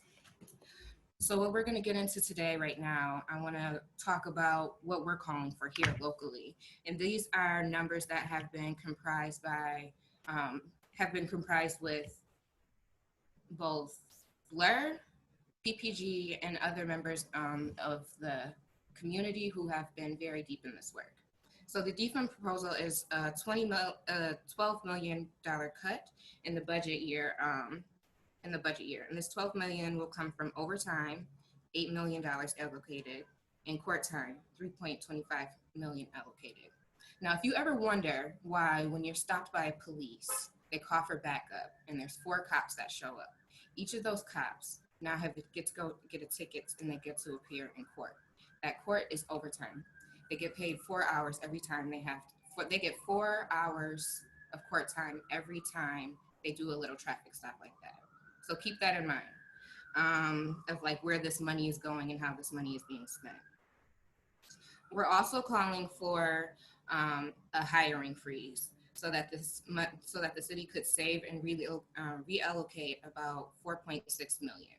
So what we're going to get into today right now, I want to talk about what we're calling for here locally. And these are numbers that have been comprised with both Blur, PPG, and other members of the community who have been very deep in this work. So the defund proposal is a $12 million cut in the budget year. And this $12 million will come from overtime, $8 million allocated, and court time, $3.25 million allocated. Now, if you ever wonder why when you're stopped by police, they call for backup, and there's 4 cops that show up. Each of those cops now get to go get a ticket, and they get to appear in court. That court is overtime. They get paid 4 hours every time they get 4 hours of court time every time they do a little traffic stop like that. So keep that in mind of where this money is going and how this money is being spent. We're also calling for a hiring freeze so that the city could save and reallocate about $4.6 million.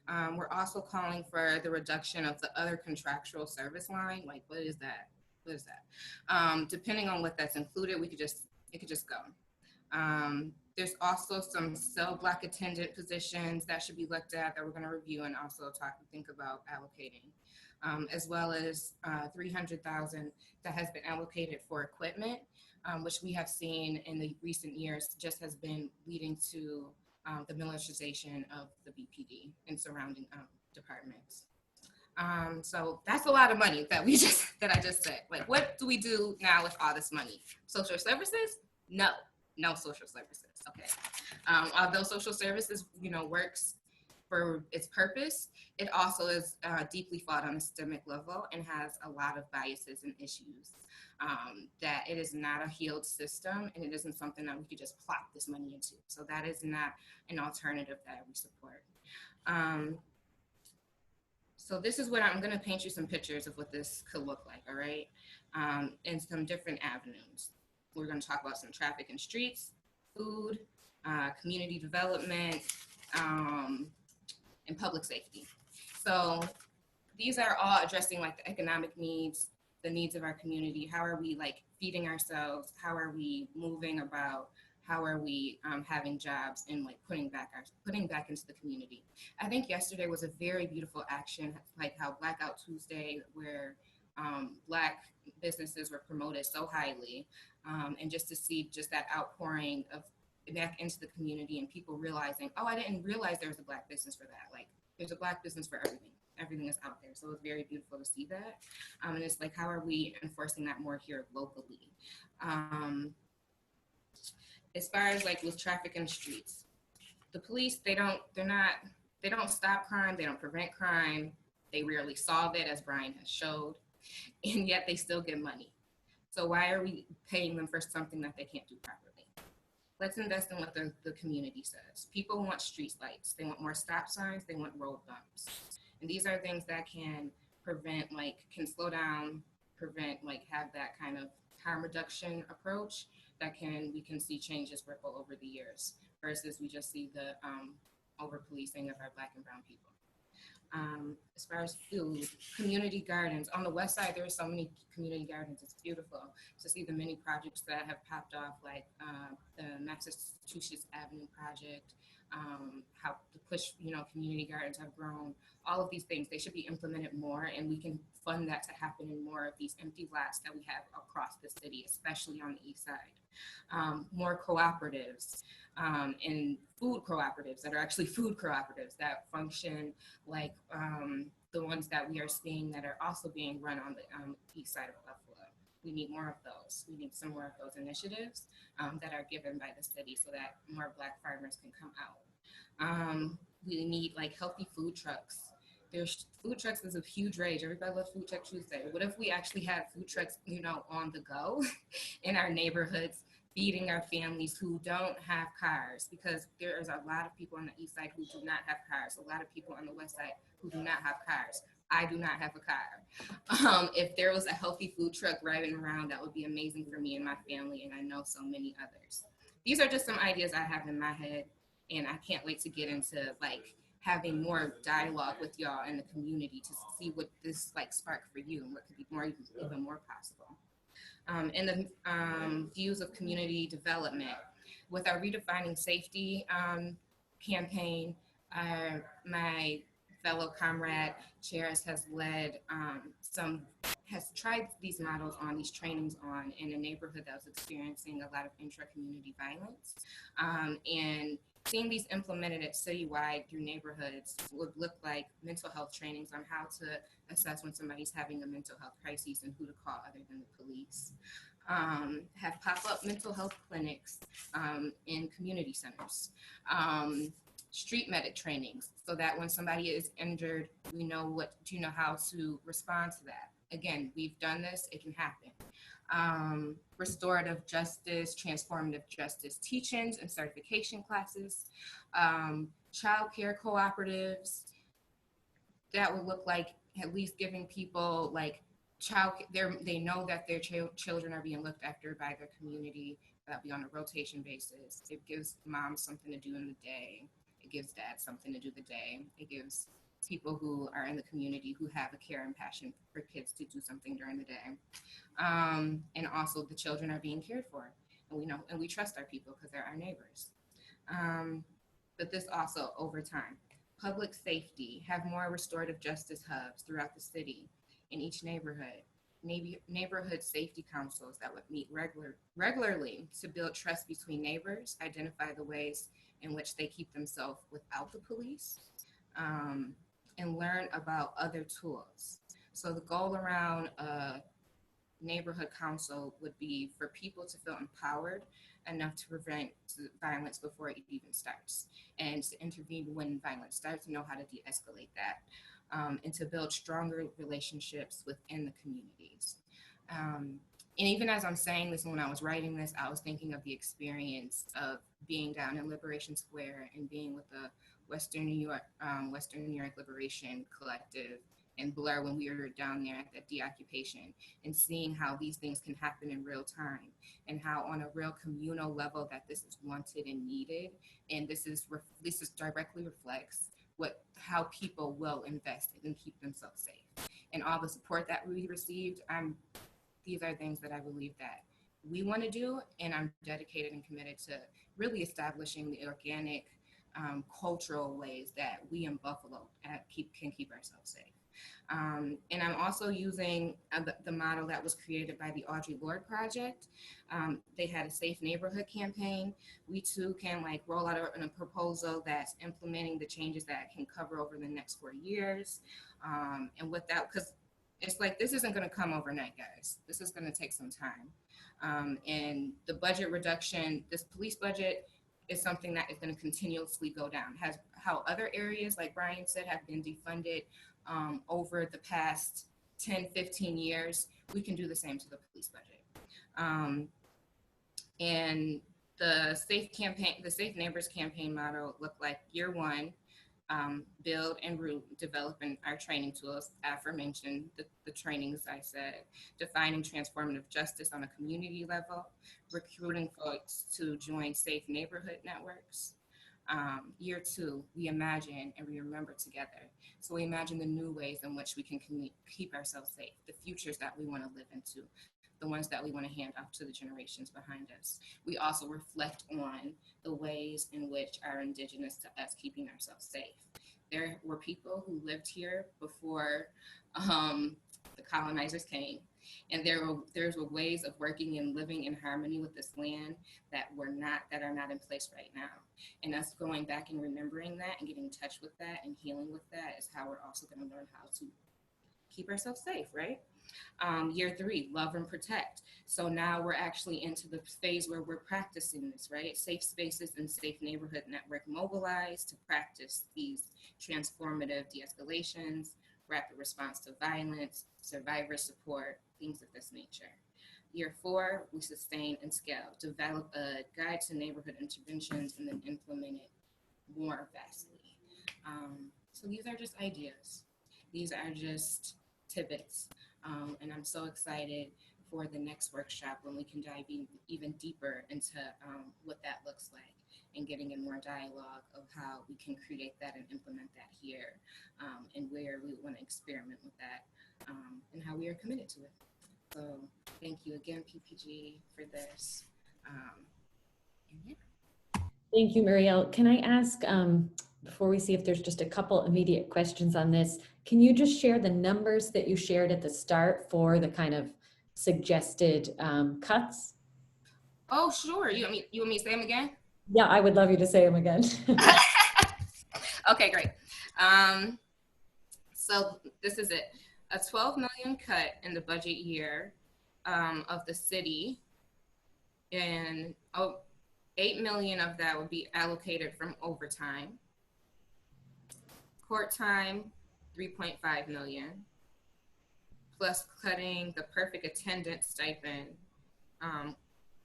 We're also calling for the reduction of the other contractual service line. Like, what is that? What is that? Depending on what that's included, it could just go. There's also some cell block attendant positions that should be looked at that we're going to review and also think about allocating, as well as 300,000 that has been allocated for equipment, which we have seen in the recent years just has been leading to the militarization of the BPD and surrounding departments. So that's a lot of money that I just said. Like, what do we do now with all this money? Social services? No social services. Okay. Although social services, works for its purpose, it also is deeply flawed on a systemic level and has a lot of biases and issues. That it is not a healed system, and it isn't something that we could just plop this money into. So that is not an alternative that we support. So this is what I'm going to paint you some pictures of what this could look like, all right? In some different avenues. We're going to talk about some traffic and streets, food, community development, and public safety. So these are all addressing like the economic needs, the needs of our community. How are we like feeding ourselves? How are we moving about? How are we having jobs and like putting back into the community? I think yesterday was a very beautiful action, like how Blackout Tuesday, where Black businesses were promoted so highly, and just to see just that outpouring of back into the community and people realizing, oh, I didn't realize there was a Black business for that. Like, there's a Black business for everything. Everything is out there. So it was very beautiful to see that. And it's like, how are we enforcing that more here locally? As far as like with traffic and streets, the police, they don't stop crime. They don't prevent crime. They rarely solve it, as Brian has showed, and yet they still get money. So why are we paying them for something that they can't do properly? Let's invest in what the community says. People want street lights. They want more stop signs. They want road bumps. And these are things that can can slow down, have that kind of harm reduction approach we can see changes ripple over the years versus we just see the over-policing of our Black and brown people. As far as food, community gardens. On the west side, there are so many community gardens. It's beautiful to see the many projects that have popped off, like the Massachusetts Avenue project, how the push, community gardens have grown. All of these things, they should be implemented more, and we can fund that to happen in more of these empty lots that we have across the city, especially on the east side. More cooperatives and food cooperatives that are actually food cooperatives that function like the ones that we are seeing that are also being run on the east side of Buffalo. We need more of those. We need some more of those initiatives that are given by the city so that more Black farmers can come out. We need like healthy food trucks. There's food trucks is a huge rage. Everybody loves Food Truck Tuesday. What if we actually had food trucks, on the go in our neighborhoods, feeding our families who don't have cars? Because there is a lot of people on the east side who do not have cars. A lot of people on the west side who do not have cars. I do not have a car. If there was a healthy food truck riding around, that would be amazing for me and my family, and I know so many others. These are just some ideas I have in my head, and I can't wait to get into having more dialogue with y'all in the community to see what this sparked for you and what could be even more possible. In the views of community development, with our Redefining Safety campaign, my fellow comrade Cheris has led has tried these models on, these trainings on, in a neighborhood that was experiencing a lot of intra-community violence. And seeing these implemented at citywide through neighborhoods would look like mental health trainings on how to assess when somebody's having a mental health crisis and who to call other than the police. Have pop-up mental health clinics in community centers. Street medic trainings so that when somebody is injured, we know how to respond to that. Again, we've done this, it can happen. Restorative justice, transformative justice teachings and certification classes, child care cooperatives. That would look like at least giving people they know that their children are being looked after by their community. That'll be on a rotation basis. It gives moms something to do in the day. It gives dads something to do the day. It gives people who are in the community who have a care and passion for kids to do something during the day. And also the children are being cared for. And we know, and we trust our people because they're our neighbors. But this also, over time, public safety, have more restorative justice hubs throughout the city in each neighborhood. Neighborhood safety councils that would meet regularly to build trust between neighbors, identify the ways in which they keep themselves without the police, and learn about other tools. So the goal around a neighborhood council would be for people to feel empowered enough to prevent violence before it even starts, and to intervene when violence starts, know how to de-escalate that, and to build stronger relationships within the communities. And even as I'm saying this, when I was writing this, I was thinking of the experience of being down in Liberation Square and being with the Western New York Liberation Collective and Blur when we were down there at that deoccupation, and seeing how these things can happen in real time, and how on a real communal level that this is wanted and needed. And this directly reflects how people will invest and keep themselves safe. And all the support that we received, these are things that I believe that we want to do, and I'm dedicated and committed to really establishing the organic cultural ways that we in Buffalo can keep ourselves safe. And I'm also using the model that was created by the Audre Lorde Project. They had a safe neighborhood campaign. We too can roll out a proposal that's implementing the changes that can cover over the next 4 years. And without, because it's this isn't going to come overnight, guys. This is going to take some time. And the budget reduction, this police budget, is something that is going to continuously go down. How other areas, like Brian said, have been defunded over the past 10, 15 years, we can do the same to the police budget. And the Safe Neighbors campaign model looked like year one, build and developing our training tools, aforementioned the trainings I said, defining transformative justice on a community level, recruiting folks to join safe neighborhood networks. Year two, we imagine and we remember together. So we imagine the new ways in which we can keep ourselves safe, the futures that we want to live into, the ones that we want to hand off to the generations behind us. We also reflect on the ways in which are indigenous to us keeping ourselves safe. There were people who lived here before the colonizers came, and there were ways of working and living in harmony with this land that are not in place right now. And us going back and remembering that and getting in touch with that and healing with that is how we're also going to learn how to keep ourselves safe, right? Year three, love and protect. So now we're actually into the phase where we're practicing this, right? Safe spaces and safe neighborhood network mobilized to practice these transformative de-escalations, rapid response to violence, survivor support, things of this nature. Year four, we sustain and scale, develop a guide to neighborhood interventions, and then implement it more vastly. So these are just ideas. These are just tidbits. And I'm so excited for the next workshop when we can dive even deeper into what that looks like, and getting in more dialogue of how we can create that and implement that here, and where we want to experiment with that, and how we are committed to it. So thank you again, PPG, for this. And yeah. Thank you, Marielle. Can I ask, before we see if there's just a couple immediate questions on this, can you just share the numbers that you shared at the start for the kind of suggested cuts? Oh, sure. You want me to say them again? Yeah, I would love you to say them again. Okay, great. So this is it. A 12 million cut in the budget year of the city, and 8 million of that would be allocated from overtime. Court time, 3.5 million, plus cutting the perfect attendance stipend,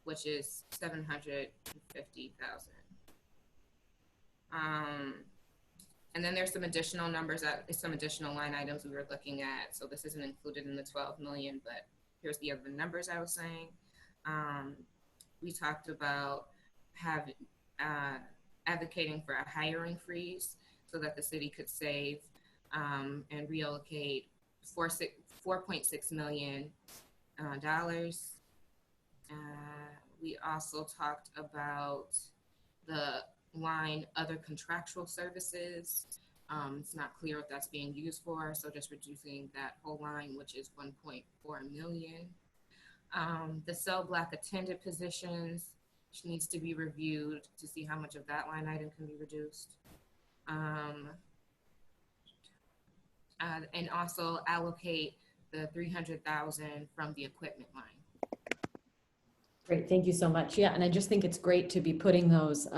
which is 750,000. And then there's some additional numbers, some additional line items we were looking at. So this isn't included in the 12 million, but here's the other numbers I was saying. We talked about advocating for a hiring freeze so that the city could save and reallocate $4.6 million. We also talked about the line other contractual services. It's not clear what that's being used for, so just reducing that whole line, which is 1.4 million. The cell block attendant positions, which needs to be reviewed to see how much of that line item can be reduced. And also allocate the 300,000 from the equipment line. Great, thank you so much. Yeah, and I just think it's great to be putting those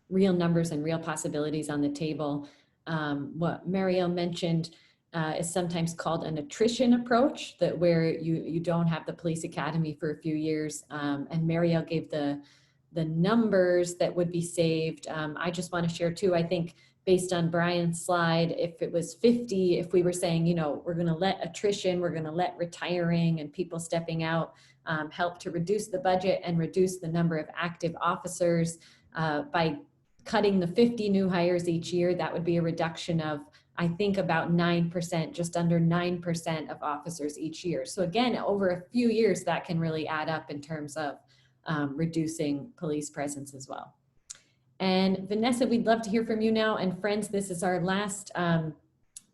real numbers and real possibilities on the table. What Mario mentioned is sometimes called an attrition approach, that where you don't have the police academy for a few years. And Mario gave the numbers that would be saved. I just want to share too, I think based on Brian's slide, if it was 50, if we were saying, you know, we're going to let attrition, we're going to let retiring and people stepping out help to reduce the budget and reduce the number of active officers by cutting the 50 new hires each year, that would be a reduction of, I think, about 9%, just under 9% of officers each year. So again, over a few years, that can really add up in terms of reducing police presence as well. And Vanessa, we'd love to hear from you now. And friends, this is our last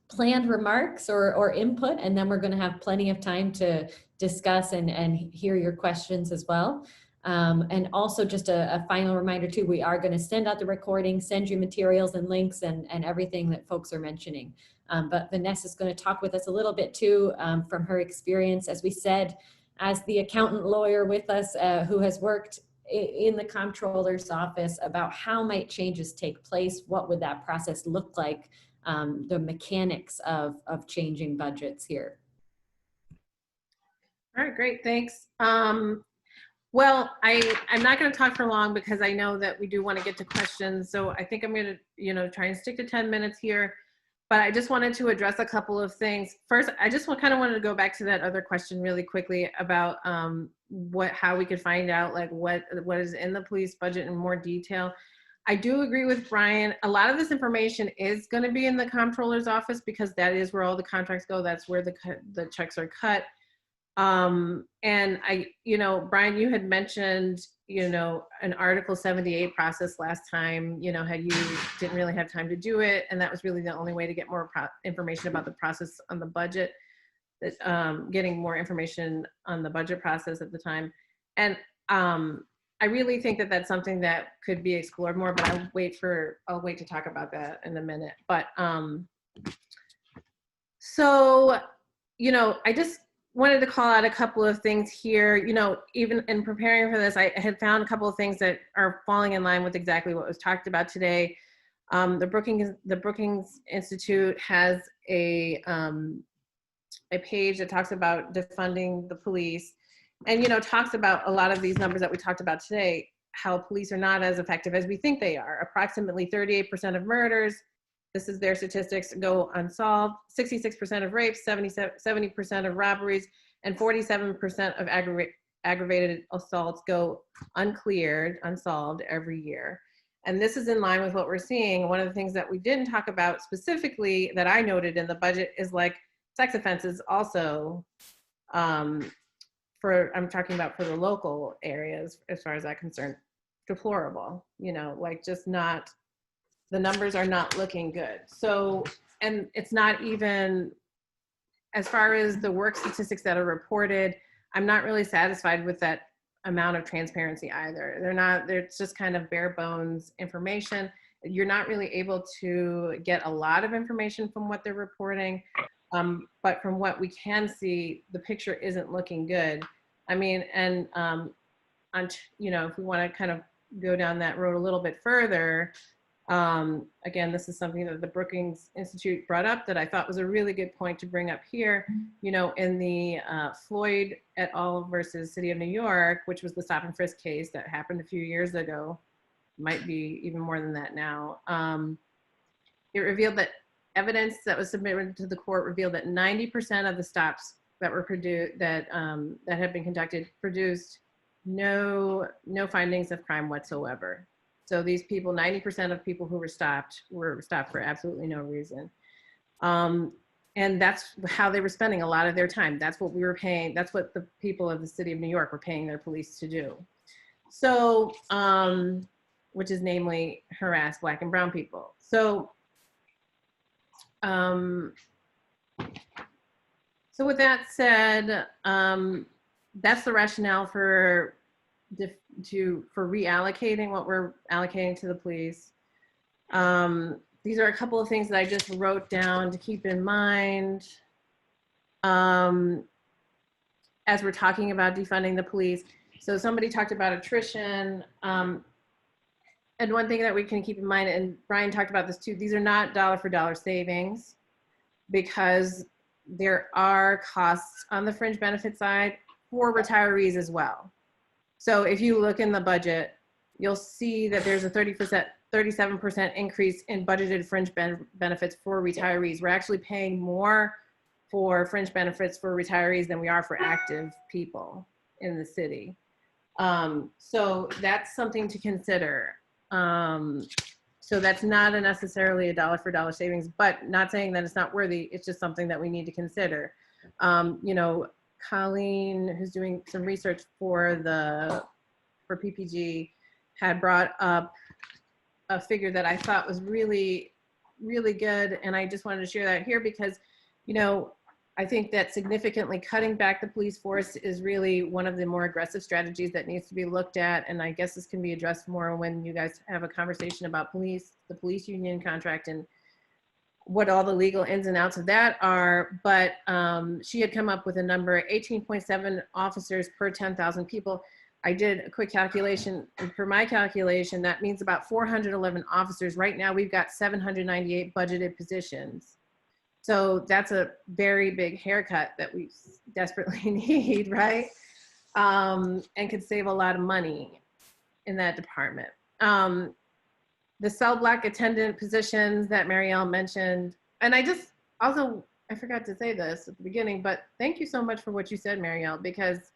planned remarks or input, and then we're going to have plenty of time to discuss and hear your questions as well. And also just a final reminder too, we are going to send out the recording, send you materials and links and everything that folks are mentioning. But Vanessa's going to talk with us a little bit too from her experience, as we said, as the accountant lawyer with us who has worked in the comptroller's office, about how might changes take place, what would that process look like, the mechanics of changing budgets here. All right, great, thanks. Well, I'm not going to talk for long because I know that we do want to get to questions. So I think I'm going to, try and stick to 10 minutes here. But I just wanted to address a couple of things. First, I just kind of wanted to go back to that other question really quickly about how we could find out like what is in the police budget in more detail. I do agree with Brian. A lot of this information is going to be in the comptroller's office because that is where all the contracts go. That's where the checks are cut. And Brian, you had mentioned, an Article 78 process last time, had you didn't really have time to do it. And that was really the only way to get more information about the process on the budget, getting more information on the budget process at the time. And I really think that that's something that could be explored more, but I'll wait to talk about that in a minute. But I just wanted to call out a couple of things here. Even in preparing for this, I had found a couple of things that are falling in line with exactly what was talked about today. The Brookings Institute has a page that talks about defunding the police, and talks about a lot of these numbers that we talked about today, how police are not as effective as we think they are. Approximately 38% of murders, this is their statistics, go unsolved. 66% of rapes, 70% of robberies, and 47% of aggravated assaults go uncleared, unsolved every year. And this is in line with what we're seeing. One of the things that we didn't talk about specifically that I noted in the budget is like sex offenses also, I'm talking about for the local areas, as far as I'm concerned, deplorable, the numbers are not looking good. So, and it's not even, as far as the work statistics that are reported, I'm not really satisfied with that amount of transparency either. They're just kind of bare bones information. You're not really able to get a lot of information from what they're reporting. But from what we can see, the picture isn't looking good. I mean, and if we want to kind of go down that road a little bit further, again, this is something that the Brookings Institute brought up that I thought was a really good point to bring up here. In the Floyd et al. Versus City of New York, which was the stop and frisk case that happened a few years ago, might be even more than that now. It revealed that evidence that was submitted to the court revealed that 90% of the stops that were produced, that had been conducted, produced no findings of crime whatsoever. So these people, 90% of people who were stopped for absolutely no reason. And that's how they were spending a lot of their time. That's what we were paying. That's what the people of the city of New York were paying their police to do. So, which is namely harass Black and brown people. So, so with that said, that's the rationale for reallocating what we're allocating to the police. These are a couple of things that I just wrote down to keep in mind as we're talking about defunding the police. So somebody talked about attrition. And one thing that we can keep in mind, and Brian talked about this too, these are not dollar for dollar savings because there are costs on the fringe benefit side for retirees as well. So if you look in the budget, you'll see that there's a 37% increase in budgeted fringe benefits for retirees. We're actually paying more for fringe benefits for retirees than we are for active people in the city. So that's something to consider. So that's not necessarily a dollar for dollar savings, but not saying that it's not worthy. It's just something that we need to consider. You know, Colleen, who's doing some research for PPG, had brought up a figure that I thought was really, really good. And I just wanted to share that here because, you know, I think that significantly cutting back the police force is really one of the more aggressive strategies that needs to be looked at. And I guess this can be addressed more when you guys have a conversation about the police union contract and what all the legal ins and outs of that are. But she had come up with a number, 18.7 officers per 10,000 people. I did a quick calculation, and per my calculation, that means about 411 officers. Right now, we've got 798 budgeted positions. So that's a very big haircut that we desperately need, right? And could save a lot of money in that department. The cell block attendant positions that Marielle mentioned, and I forgot to say this at the beginning, but thank you so much for what you said, Marielle, because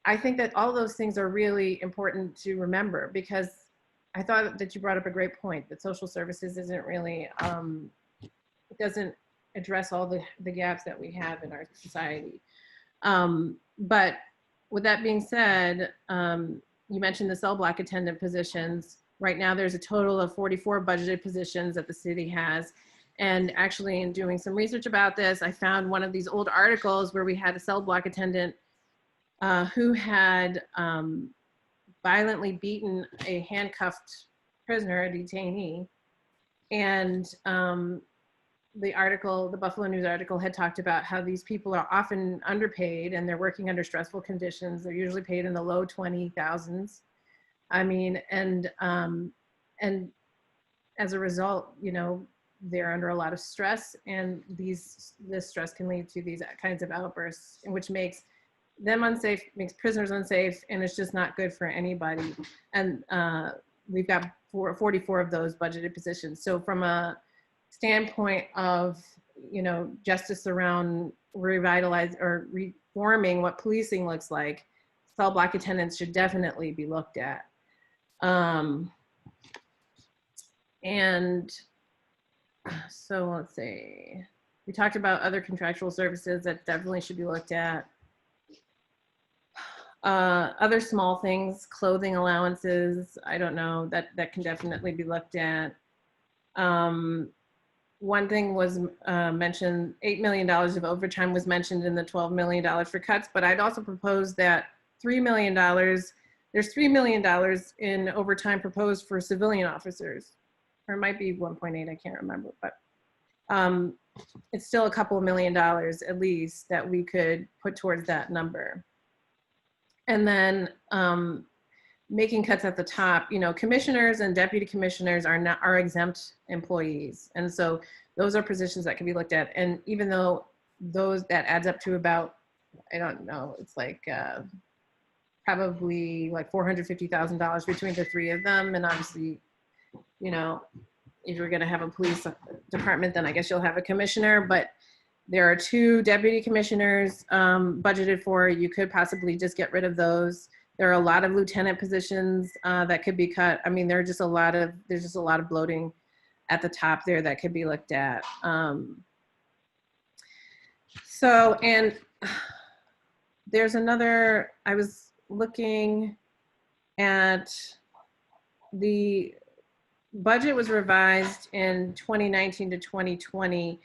I think that all those things are really important to remember, because I thought that you brought up a great point, that social services isn't really, doesn't address all the gaps that we have in our society. But with that being said, you mentioned the cell block attendant positions. Right now there's a total of 44 budgeted positions that the city has. And actually in doing some research about this, I found one of these old articles where we had a cell block attendant who had violently beaten a handcuffed prisoner, a detainee. And the Buffalo News article had talked about how these people are often underpaid and they're working under stressful conditions. They're usually paid in the low 20,000s. I mean, and as a result, you know, they're under a lot of stress, and this stress can lead to these kinds of outbursts, which makes them unsafe, makes prisoners unsafe, and it's just not good for anybody. And we've got 44 of those budgeted positions. So from a standpoint of, you know, justice around revitalize or reforming what policing looks like, cell block attendants should definitely be looked at. And so let's see, we talked about other contractual services that definitely should be looked at. Other small things, clothing allowances, I don't know, that can definitely be looked at. One thing was mentioned, $8 million of overtime was mentioned in the $12 million for cuts, but I'd also propose that $3 million, there's $3 million in overtime proposed for civilian officers, or it might be 1.8, I can't remember, but it's still a couple of $1 million at least that we could put towards that number. And then making cuts at the top, you know, commissioners and deputy commissioners are exempt employees. And so those are positions that can be looked at. And even though that adds up to about, I don't know, it's like probably like $450,000 between the three of them. And obviously, you know, if you're gonna have a police department, then I guess you'll have a commissioner, but there are 2 deputy commissioners budgeted for. You could possibly just get rid of those. There are a lot of lieutenant positions that could be cut. I mean, there's just a lot of bloating at the top there that could be looked at. So, and there's another, I was looking at the budget was revised in 2019 to 2020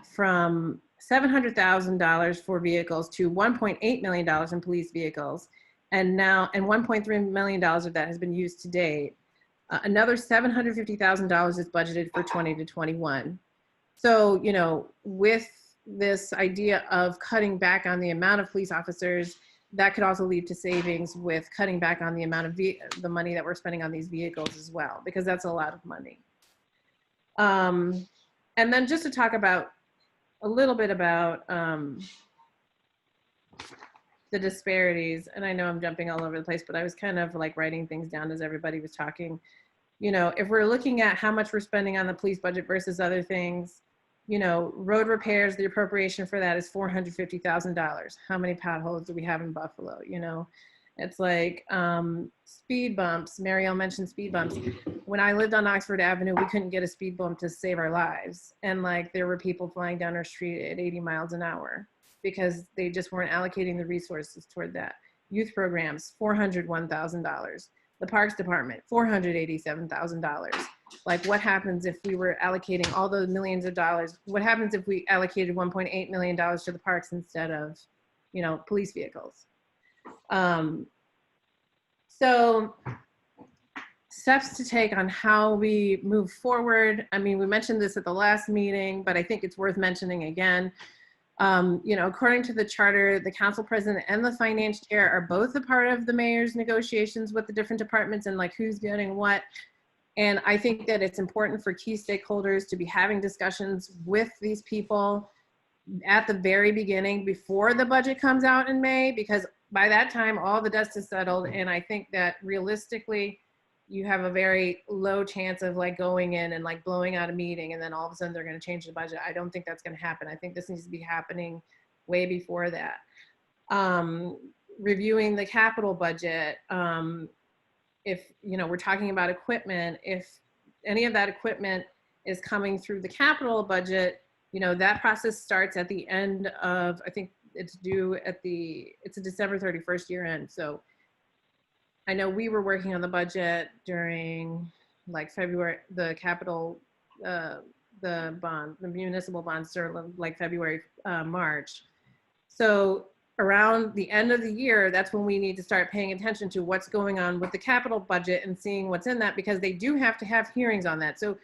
from $700,000 for vehicles to $1.8 million in police vehicles. And $1.3 million of that has been used to date. Another $750,000 is budgeted for 20 to 21. So, you know, with this idea of cutting back on the amount of police officers, that could also lead to savings with cutting back on the amount of the money that we're spending on these vehicles as well, because that's a lot of money. And then just to talk about a little bit about the disparities, and I know I'm jumping all over the place, but I was kind of like writing things down as everybody was talking. You know, if we're looking at how much we're spending on the police budget versus other things, you know, road repairs, the appropriation for that is $450,000. How many potholes do we have in Buffalo? You know, it's like speed bumps. Marielle mentioned speed bumps. When I lived on Oxford Avenue, we couldn't get a speed bump to save our lives. And like there were people flying down our street at 80 miles an hour because they just weren't allocating the resources toward that. Youth programs, $401,000. The Parks Department, $487,000. Like what happens if we were allocating all those millions of dollars? What happens if we allocated $1.8 million to the parks instead of, you know, police vehicles? So steps to take on how we move forward. I mean, we mentioned this at the last meeting, but I think it's worth mentioning again. You know, according to the charter, the council president and the finance chair are both a part of the mayor's negotiations with the different departments and like who's getting what. And I think that it's important for key stakeholders to be having discussions with these people at the very beginning before the budget comes out in May, because by that time, all the dust is settled. And I think that realistically, you have a very low chance of like going in and like blowing out a meeting and then all of a sudden they're going to change the budget. I don't think that's going to happen. I think this needs to be happening way before that. Reviewing the capital budget. If, you know, we're talking about equipment, if any of that equipment is coming through the capital budget, you know, that process starts at the end of, I think it's due at it's a December 31st year end. So I know we were working on the budget during like February, the capital, the municipal bonds started like February, March. So around the end of the year, that's when we need to start paying attention to what's going on with the capital budget and seeing what's in that, because they do have to have hearings on that. So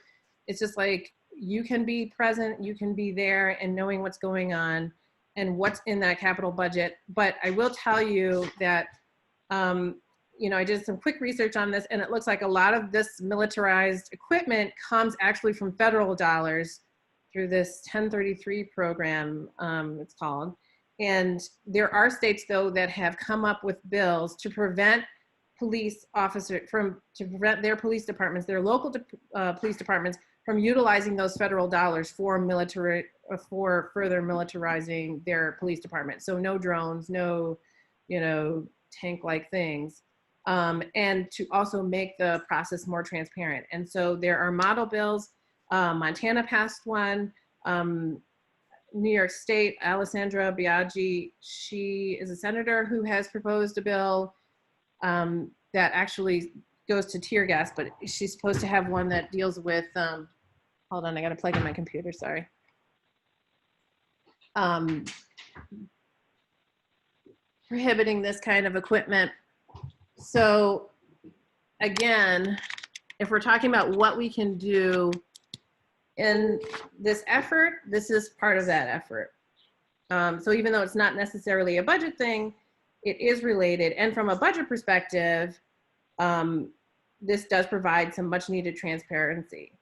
it's just like, you can be present, you can be there and knowing what's going on and what's in that capital budget. But I will tell you that, you know, I did some quick research on this and it looks like a lot of this militarized equipment comes actually from federal dollars through this 1033 program, it's called. And there are states though that have come up with bills to prevent police officers to prevent their police departments, their local police departments from utilizing those federal dollars for for further militarizing their police department. So no drones, no, you know, tank-like things. And to also make the process more transparent. And so there are model bills. Montana passed one. New York State, Alessandra Biaggi, she is a senator who has proposed a bill that actually goes to tear gas, but she's supposed to have one that deals with, hold on, I gotta plug in my computer, sorry. Prohibiting this kind of equipment. So again, if we're talking about what we can do in this effort, this is part of that effort. So even though it's not necessarily a budget thing, it is related. And from a budget perspective, this does provide some much needed transparency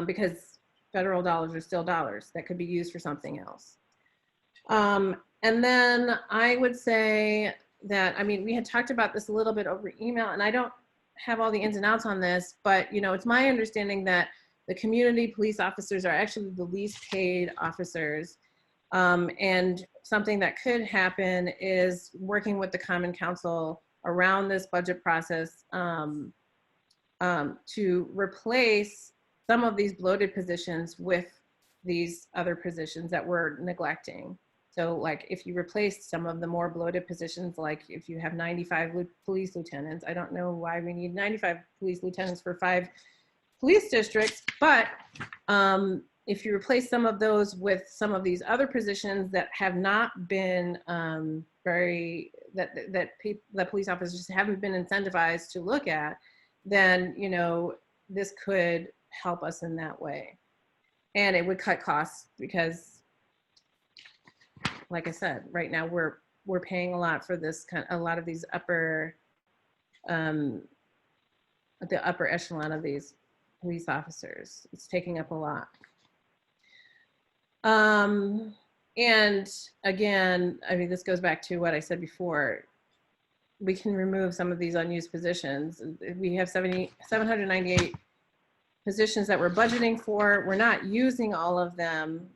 because federal dollars are still dollars that could be used for something else. And then I would say that, I mean, we had talked about this a little bit over email and I don't have all the ins and outs on this, but you know, it's my understanding that the community police officers are actually the least paid officers. And something that could happen is working with the Common Council around this budget process to replace some of these bloated positions with these other positions that we're neglecting. So like if you replace some of the more bloated positions, like if you have 95 police lieutenants, I don't know why we need 95 police lieutenants for 5 police districts, but if you replace some of those with some of these other positions that have not been that police officers haven't been incentivized to look at, then, you know, this could help us in that way. And it would cut costs because, like I said, right now we're paying a lot for this a lot of these the upper echelon of these police officers. It's taking up a lot. And again, I mean, this goes back to what I said before. We can remove some of these unused positions. We have 798 positions that we're budgeting for. We're not using all of them.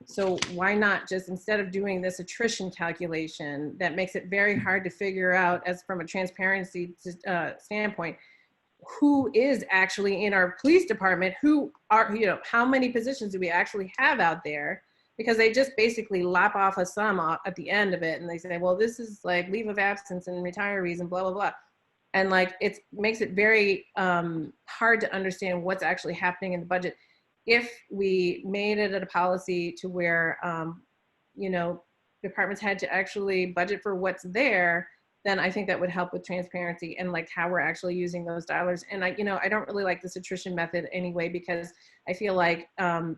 So why not just, instead of doing this attrition calculation that makes it very hard to figure out, as from a transparency standpoint, who is actually in our police department, who are, you know, how many positions do we actually have out there? Because they just basically lop off a sum at the end of it. And they say, well, this is like leave of absence and retirees and blah, blah, blah. And like, it makes it very hard to understand what's actually happening in the budget. If we made it a policy to where, you know, departments had to actually budget for what's there, then I think that would help with transparency and like how we're actually using those dollars. And I, you know, I don't really like this attrition method anyway, because I feel like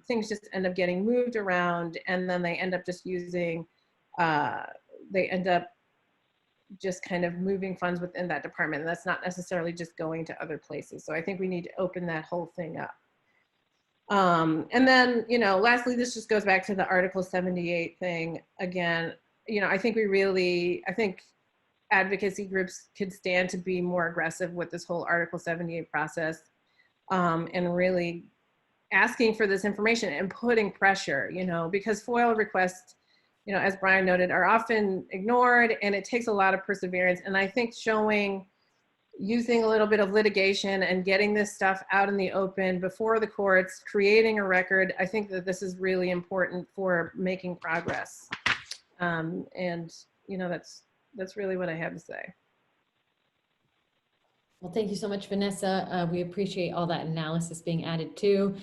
things just end up getting moved around, and then they end up just using, they end up just kind of moving funds within that department. And that's not necessarily just going to other places. So I think we need to open that whole thing up. And then, you know, lastly, this just goes back to the Article 78 thing again. You know, I think advocacy groups could stand to be more aggressive with this whole Article 78 process, and really asking for this information and putting pressure, you know, because FOIL requests, you know, as Brian noted, are often ignored, and it takes a lot of perseverance. And I think using a little bit of litigation and getting this stuff out in the open before the courts, creating a record, I think that this is really important for making progress. And, you know, that's really what I have to say. Well, thank you so much, Vanessa. We appreciate all that analysis being added too.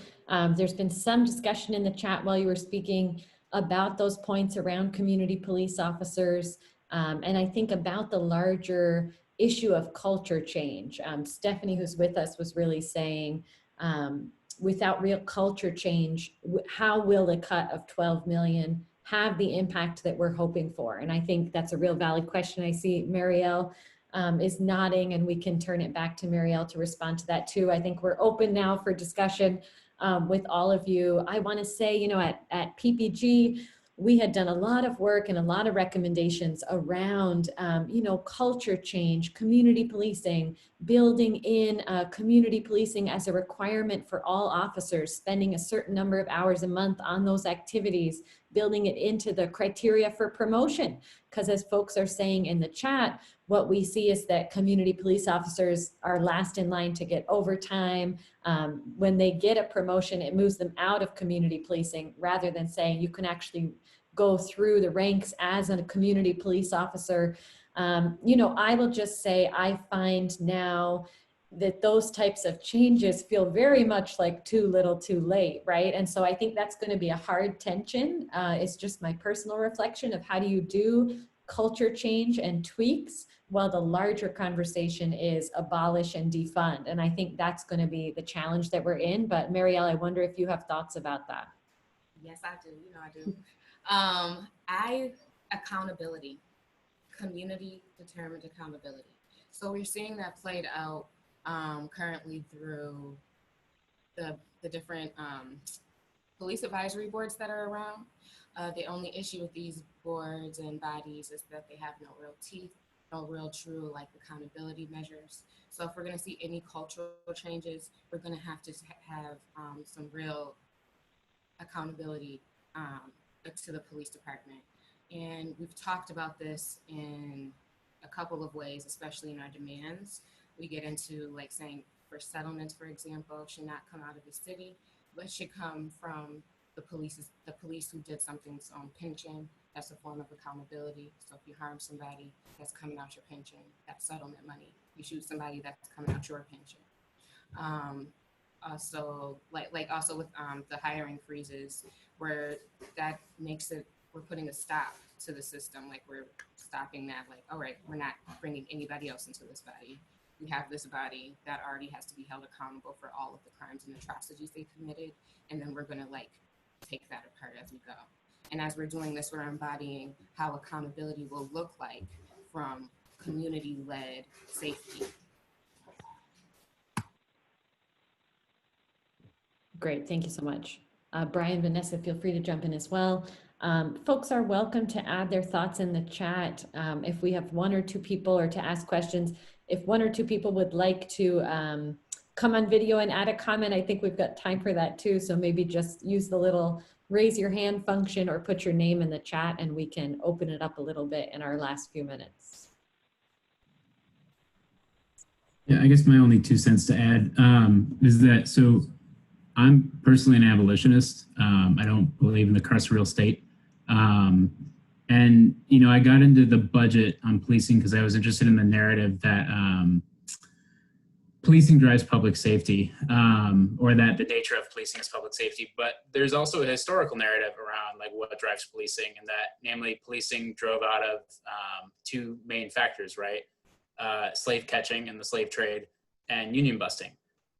There's been some discussion in the chat while you were speaking about those points around community police officers. And I think about the larger issue of culture change. Stephanie, who's with us, was really saying, without real culture change, how will the cut of 12 million have the impact that we're hoping for? And I think that's a real valid question. I see Marielle is nodding, and we can turn it back to Marielle to respond to that too. I think we're open now for discussion with all of you. I want to say, you know, at PPG, we had done a lot of work and a lot of recommendations around, you know, culture change, community policing, building in community policing as a requirement for all officers, spending a certain number of hours a month on those activities, building it into the criteria for promotion. Because as folks are saying in the chat, what we see is that community police officers are last in line to get overtime. When they get a promotion, it moves them out of community policing, rather than saying you can actually go through the ranks as a community police officer. You know, I will just say I find now that those types of changes feel very much like too little too late, right? And so I think that's going to be a hard tension. It's just my personal reflection of how do you do culture change and tweaks while the larger conversation is abolish and defund. And I think that's going to be the challenge that we're in. But Marielle, I wonder if you have thoughts about that. Yes, I do. You know, I do. Accountability, community determined accountability. So we're seeing that played out currently through the different police advisory boards that are around. The only issue with these boards and bodies is that they have no real teeth, no real true like accountability measures. So if we're going to see any cultural changes, we're going to have some real accountability to the police department. And we've talked about this in a couple of ways, especially in our demands. We get into like saying for settlements, for example, should not come out of the city, but should come from the police who did something's own pension. That's a form of accountability. So if you harm somebody, that's coming out your pension, that's settlement money. You shoot somebody, that's coming out your pension. Also, also with the hiring freezes, where that makes it, we're putting a stop to the system. Like we're stopping that, like, all right, we're not bringing anybody else into this body. We have this body that already has to be held accountable for all of the crimes and atrocities they committed. And then we're gonna like take that apart as we go. And as we're doing this, we're embodying how accountability will look like from community-led safety. Great, thank you so much. Brian, Vanessa, feel free to jump in as well. Folks are welcome to add their thoughts in the chat. If we have one or two people, or to ask questions, if one or two people would like to come on video and add a comment, I think we've got time for that too. So maybe just use the little raise your hand function or put your name in the chat and we can open it up a little bit in our last few minutes. Yeah, I guess my only 2 cents to add is that, so I'm personally an abolitionist. I don't believe in the carceral state. And, you know, I got into the budget on policing because I was interested in the narrative that policing drives public safety, or that the nature of policing is public safety. But there's also a historical narrative around like what drives policing, and that namely policing drove out of 2 main factors, right? Slave catching and the slave trade, and union busting.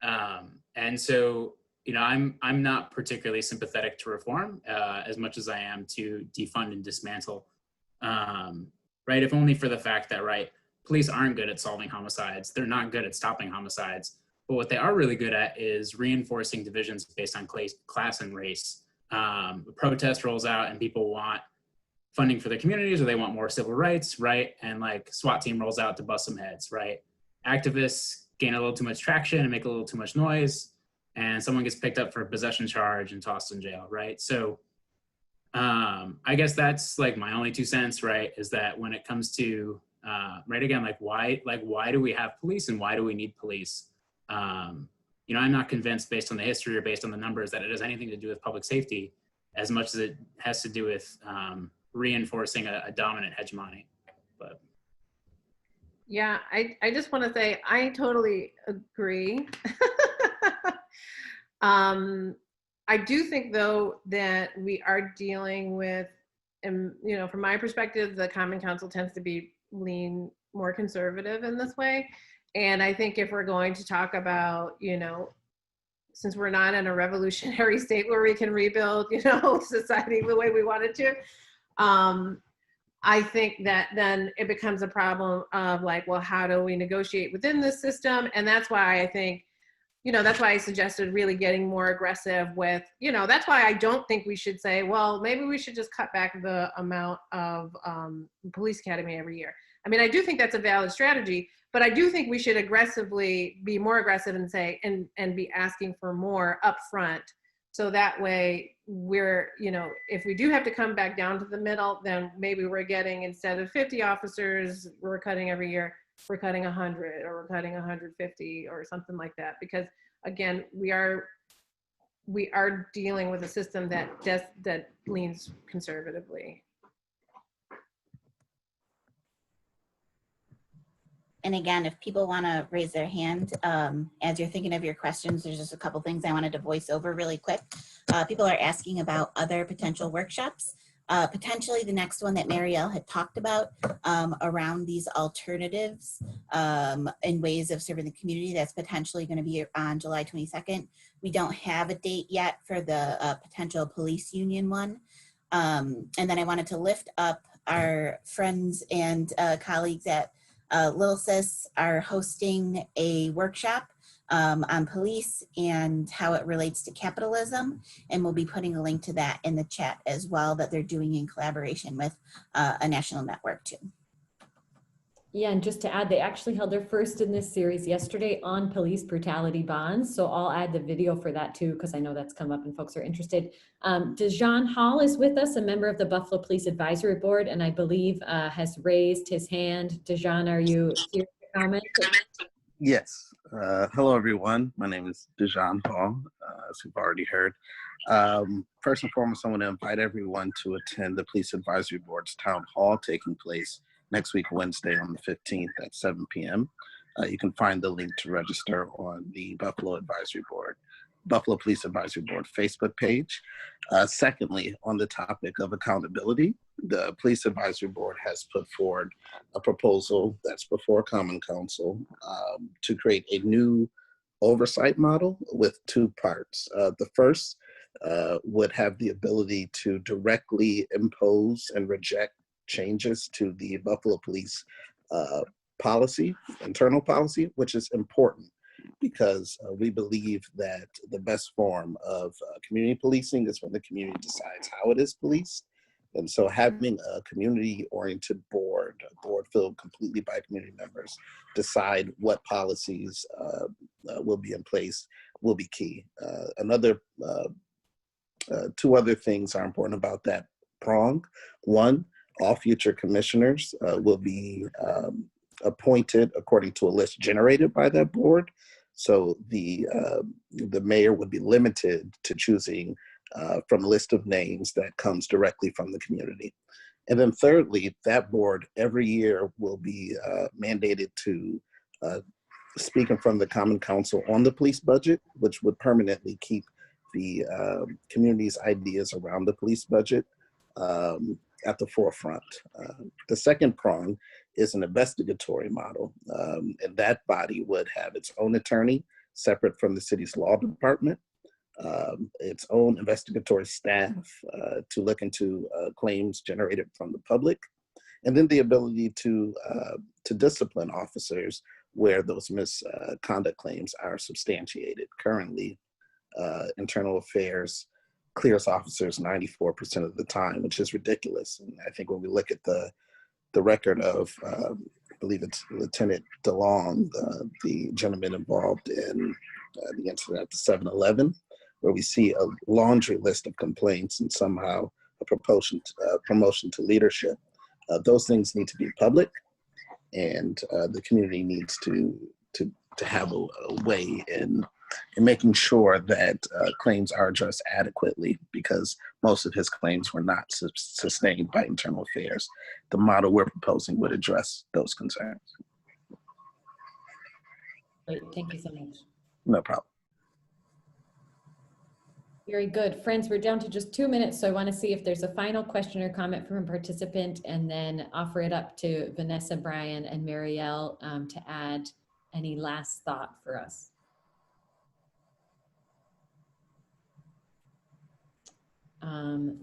And so, you know, I'm not particularly sympathetic to reform as much as I am to defund and dismantle, right? If only for the fact that, right, police aren't good at solving homicides. They're not good at stopping homicides. But what they are really good at is reinforcing divisions based on class and race. A protest rolls out and people want funding for their communities, or they want more civil rights, right? And like SWAT team rolls out to bust some heads, right? Activists gain a little too much traction and make a little too much noise, and someone gets picked up for a possession charge and tossed in jail, right? So I guess that's like my only 2 cents, right? Is that when it comes to, right, again, like why do we have police and why do we need police? You know, I'm not convinced based on the history or based on the numbers that it has anything to do with public safety as much as it has to do with reinforcing a dominant hegemony. But Yeah, I just want to say I totally agree. I do think though that we are dealing with, and you know, from my perspective, the Common Council tends to lean more conservative in this way. And I think if we're going to talk about, you know, since we're not in a revolutionary state where we can rebuild, you know, society the way we want it to, I think that then it becomes a problem of like, well, how do we negotiate within this system? And that's why I think, you know, that's why I suggested really getting more aggressive with, you know, that's why I don't think we should say, well, maybe we should just cut back the amount of police academy every year. I mean, I do think that's a valid strategy, but I do think we should aggressively be more aggressive and say, and be asking for more upfront. So that way we're, you know, if we do have to come back down to the middle, then maybe we're getting, instead of 50 officers, we're cutting every year, we're cutting 100 or we're cutting 150 or something like that. Because again, we are dealing with a system that leans conservatively. And again, if people want to raise their hand, as you're thinking of your questions, there's just a couple things I wanted to voice over really quick. People are asking about other potential workshops. Potentially the next one that Marielle had talked about around these alternatives and ways of serving the community, that's potentially going to be on July 22nd. We don't have a date yet for the potential police union one. And then I wanted to lift up our friends and colleagues at Little Sis are hosting a workshop on police and how it relates to capitalism. And we'll be putting a link to that in the chat as well, that they're doing in collaboration with a national network too. Yeah, and just to add, they actually held their first in this series yesterday on police brutality bonds. So I'll add the video for that too, because I know that's come up and folks are interested. Dejan Hall is with us, a member of the Buffalo Police Advisory Board, and I believe has raised his hand. Dejan, are you here to comment? Yes. Hello, everyone. My name is Dejan Hall, as you've already heard. First and foremost, I want to invite everyone to attend the Police Advisory Board's Town Hall taking place next week, Wednesday on the 15th at 7 p.m. You can find the link to register on the Buffalo Police Advisory Board Facebook page. Secondly, on the topic of accountability, the Police Advisory Board has put forward a proposal that's before Common Council to create a new oversight model with two parts. The first would have the ability to directly impose and reject changes to the Buffalo Police internal policy, which is important because we believe that the best form of community policing is when the community decides how it is policed. And so having a community-oriented board, a board filled completely by community members, decide what policies will be in place will be key. Two other things are important about that prong. One, all future commissioners will be appointed according to a list generated by that board. So the mayor would be limited to choosing from a list of names that comes directly from the community. And then thirdly, that board every year will be mandated to speak in front of the Common Council on the police budget, which would permanently keep the community's ideas around the police budget at the forefront. The second prong is an investigatory model, and that body would have its own attorney separate from the city's law department, its own investigatory staff to look into claims generated from the public, and then the ability to discipline officers where those misconduct claims are substantiated. Currently, internal affairs clears officers 94% of the time, which is ridiculous. And I think when we look at the record of, I believe it's Lieutenant DeLong, the gentleman involved in the incident at the 7-Eleven, where we see a laundry list of complaints and somehow a promotion to leadership. Those things need to be public, and the community needs to have a way in making sure that claims are addressed adequately, because most of his claims were not sustained by internal affairs. The model we're proposing would address those concerns. Great, thank you so much. No problem. Very good. Friends, we're down to just 2 minutes, so I want to see if there's a final question or comment from a participant, and then offer it up to Vanessa, Brian, and Marielle to add any last thought for us.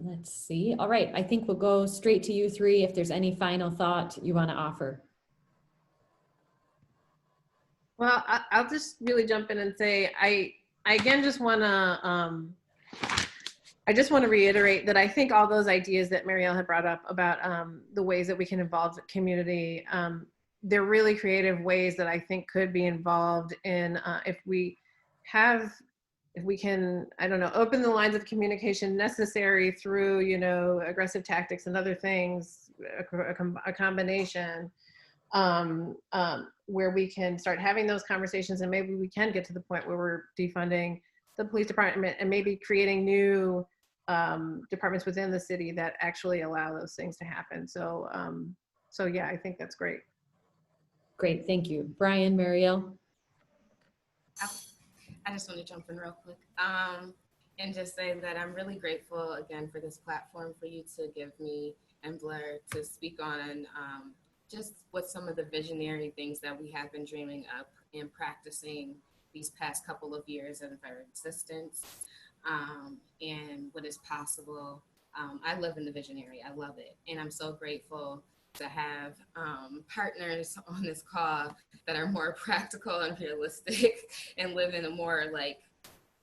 Let's see. All right, I think we'll go straight to you three if there's any final thought you want to offer. Well, I'll just really jump in and say, I again just want to, I just want to reiterate that I think all those ideas that Marielle had brought up about the ways that we can involve the community, they're really creative ways that I think could be involved in if we can, I don't know, open the lines of communication necessary through, you know, aggressive tactics and other things, a combination where we can start having those conversations, and maybe we can get to the point where we're defunding the police department and maybe creating new departments within the city that actually allow those things to happen. So, so yeah, I think that's great. Great, thank you. Brian, Marielle? I just want to jump in real quick and just say that I'm really grateful again for this platform, for you to give me and Blair to speak on just what some of the visionary things that we have been dreaming up and practicing these past couple of years of our existence and what is possible. I live in the visionary, I love it. And I'm so grateful to have partners on this call that are more practical and realistic and live in a more like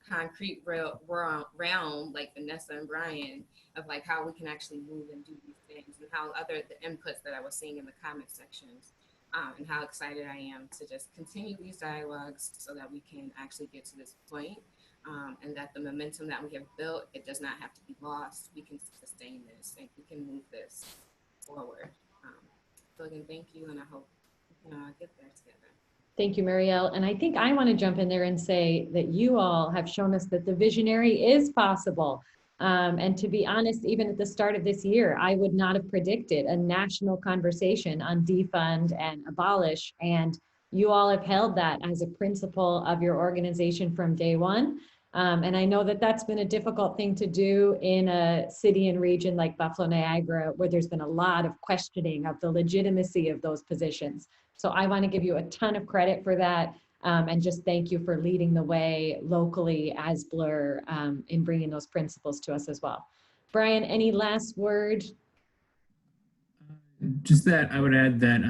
concrete realm like Vanessa and Brian, of like how we can actually move and do these things, and how the inputs that I was seeing in the comment sections and how excited I am to just continue these dialogues so that we can actually get to this point, and that the momentum that we have built, it does not have to be lost. We can sustain this and we can move this forward. So again, thank you, and I hope we can get there together. Thank you, Marielle. And I think I want to jump in there and say that you all have shown us that the visionary is possible. And to be honest, even at the start of this year, I would not have predicted a national conversation on defund and abolish. And you all have held that as a principle of your organization from day one. And I know that that's been a difficult thing to do in a city and region like Buffalo, Niagara, where there's been a lot of questioning of the legitimacy of those positions. So I want to give you a ton of credit for that, and just thank you for leading the way locally as Blur in bringing those principles to us as well. Brian, any last word? Just that I would add that,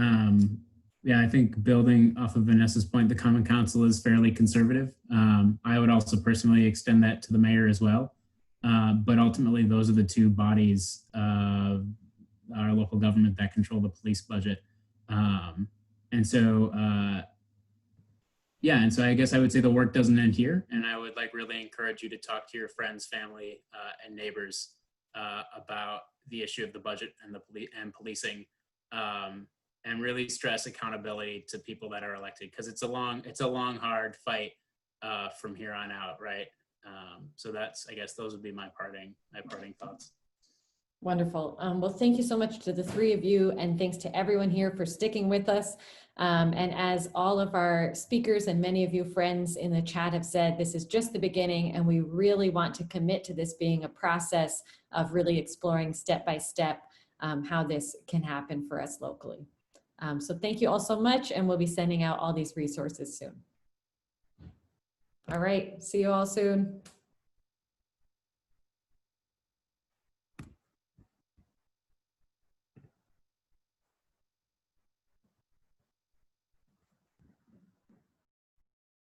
yeah, I think building off of Vanessa's point, the Common Council is fairly conservative. I would also personally extend that to the mayor as well. But ultimately, those are the two bodies of our local government that control the police budget. And so, yeah, and so I guess I would say the work doesn't end here. And I would really encourage you to talk to your friends, family, and neighbors about the issue of the budget and policing, and really stress accountability to people that are elected, because it's a long, hard fight from here on out, right? So I guess those would be my parting thoughts. Wonderful. Well, thank you so much to the three of you, and thanks to everyone here for sticking with us. And as all of our speakers and many of you friends in the chat have said, this is just the beginning, and we really want to commit to this being a process of really exploring step by step how this can happen for us locally. So thank you all so much, and we'll be sending out all these resources soon. All right, see you all soon.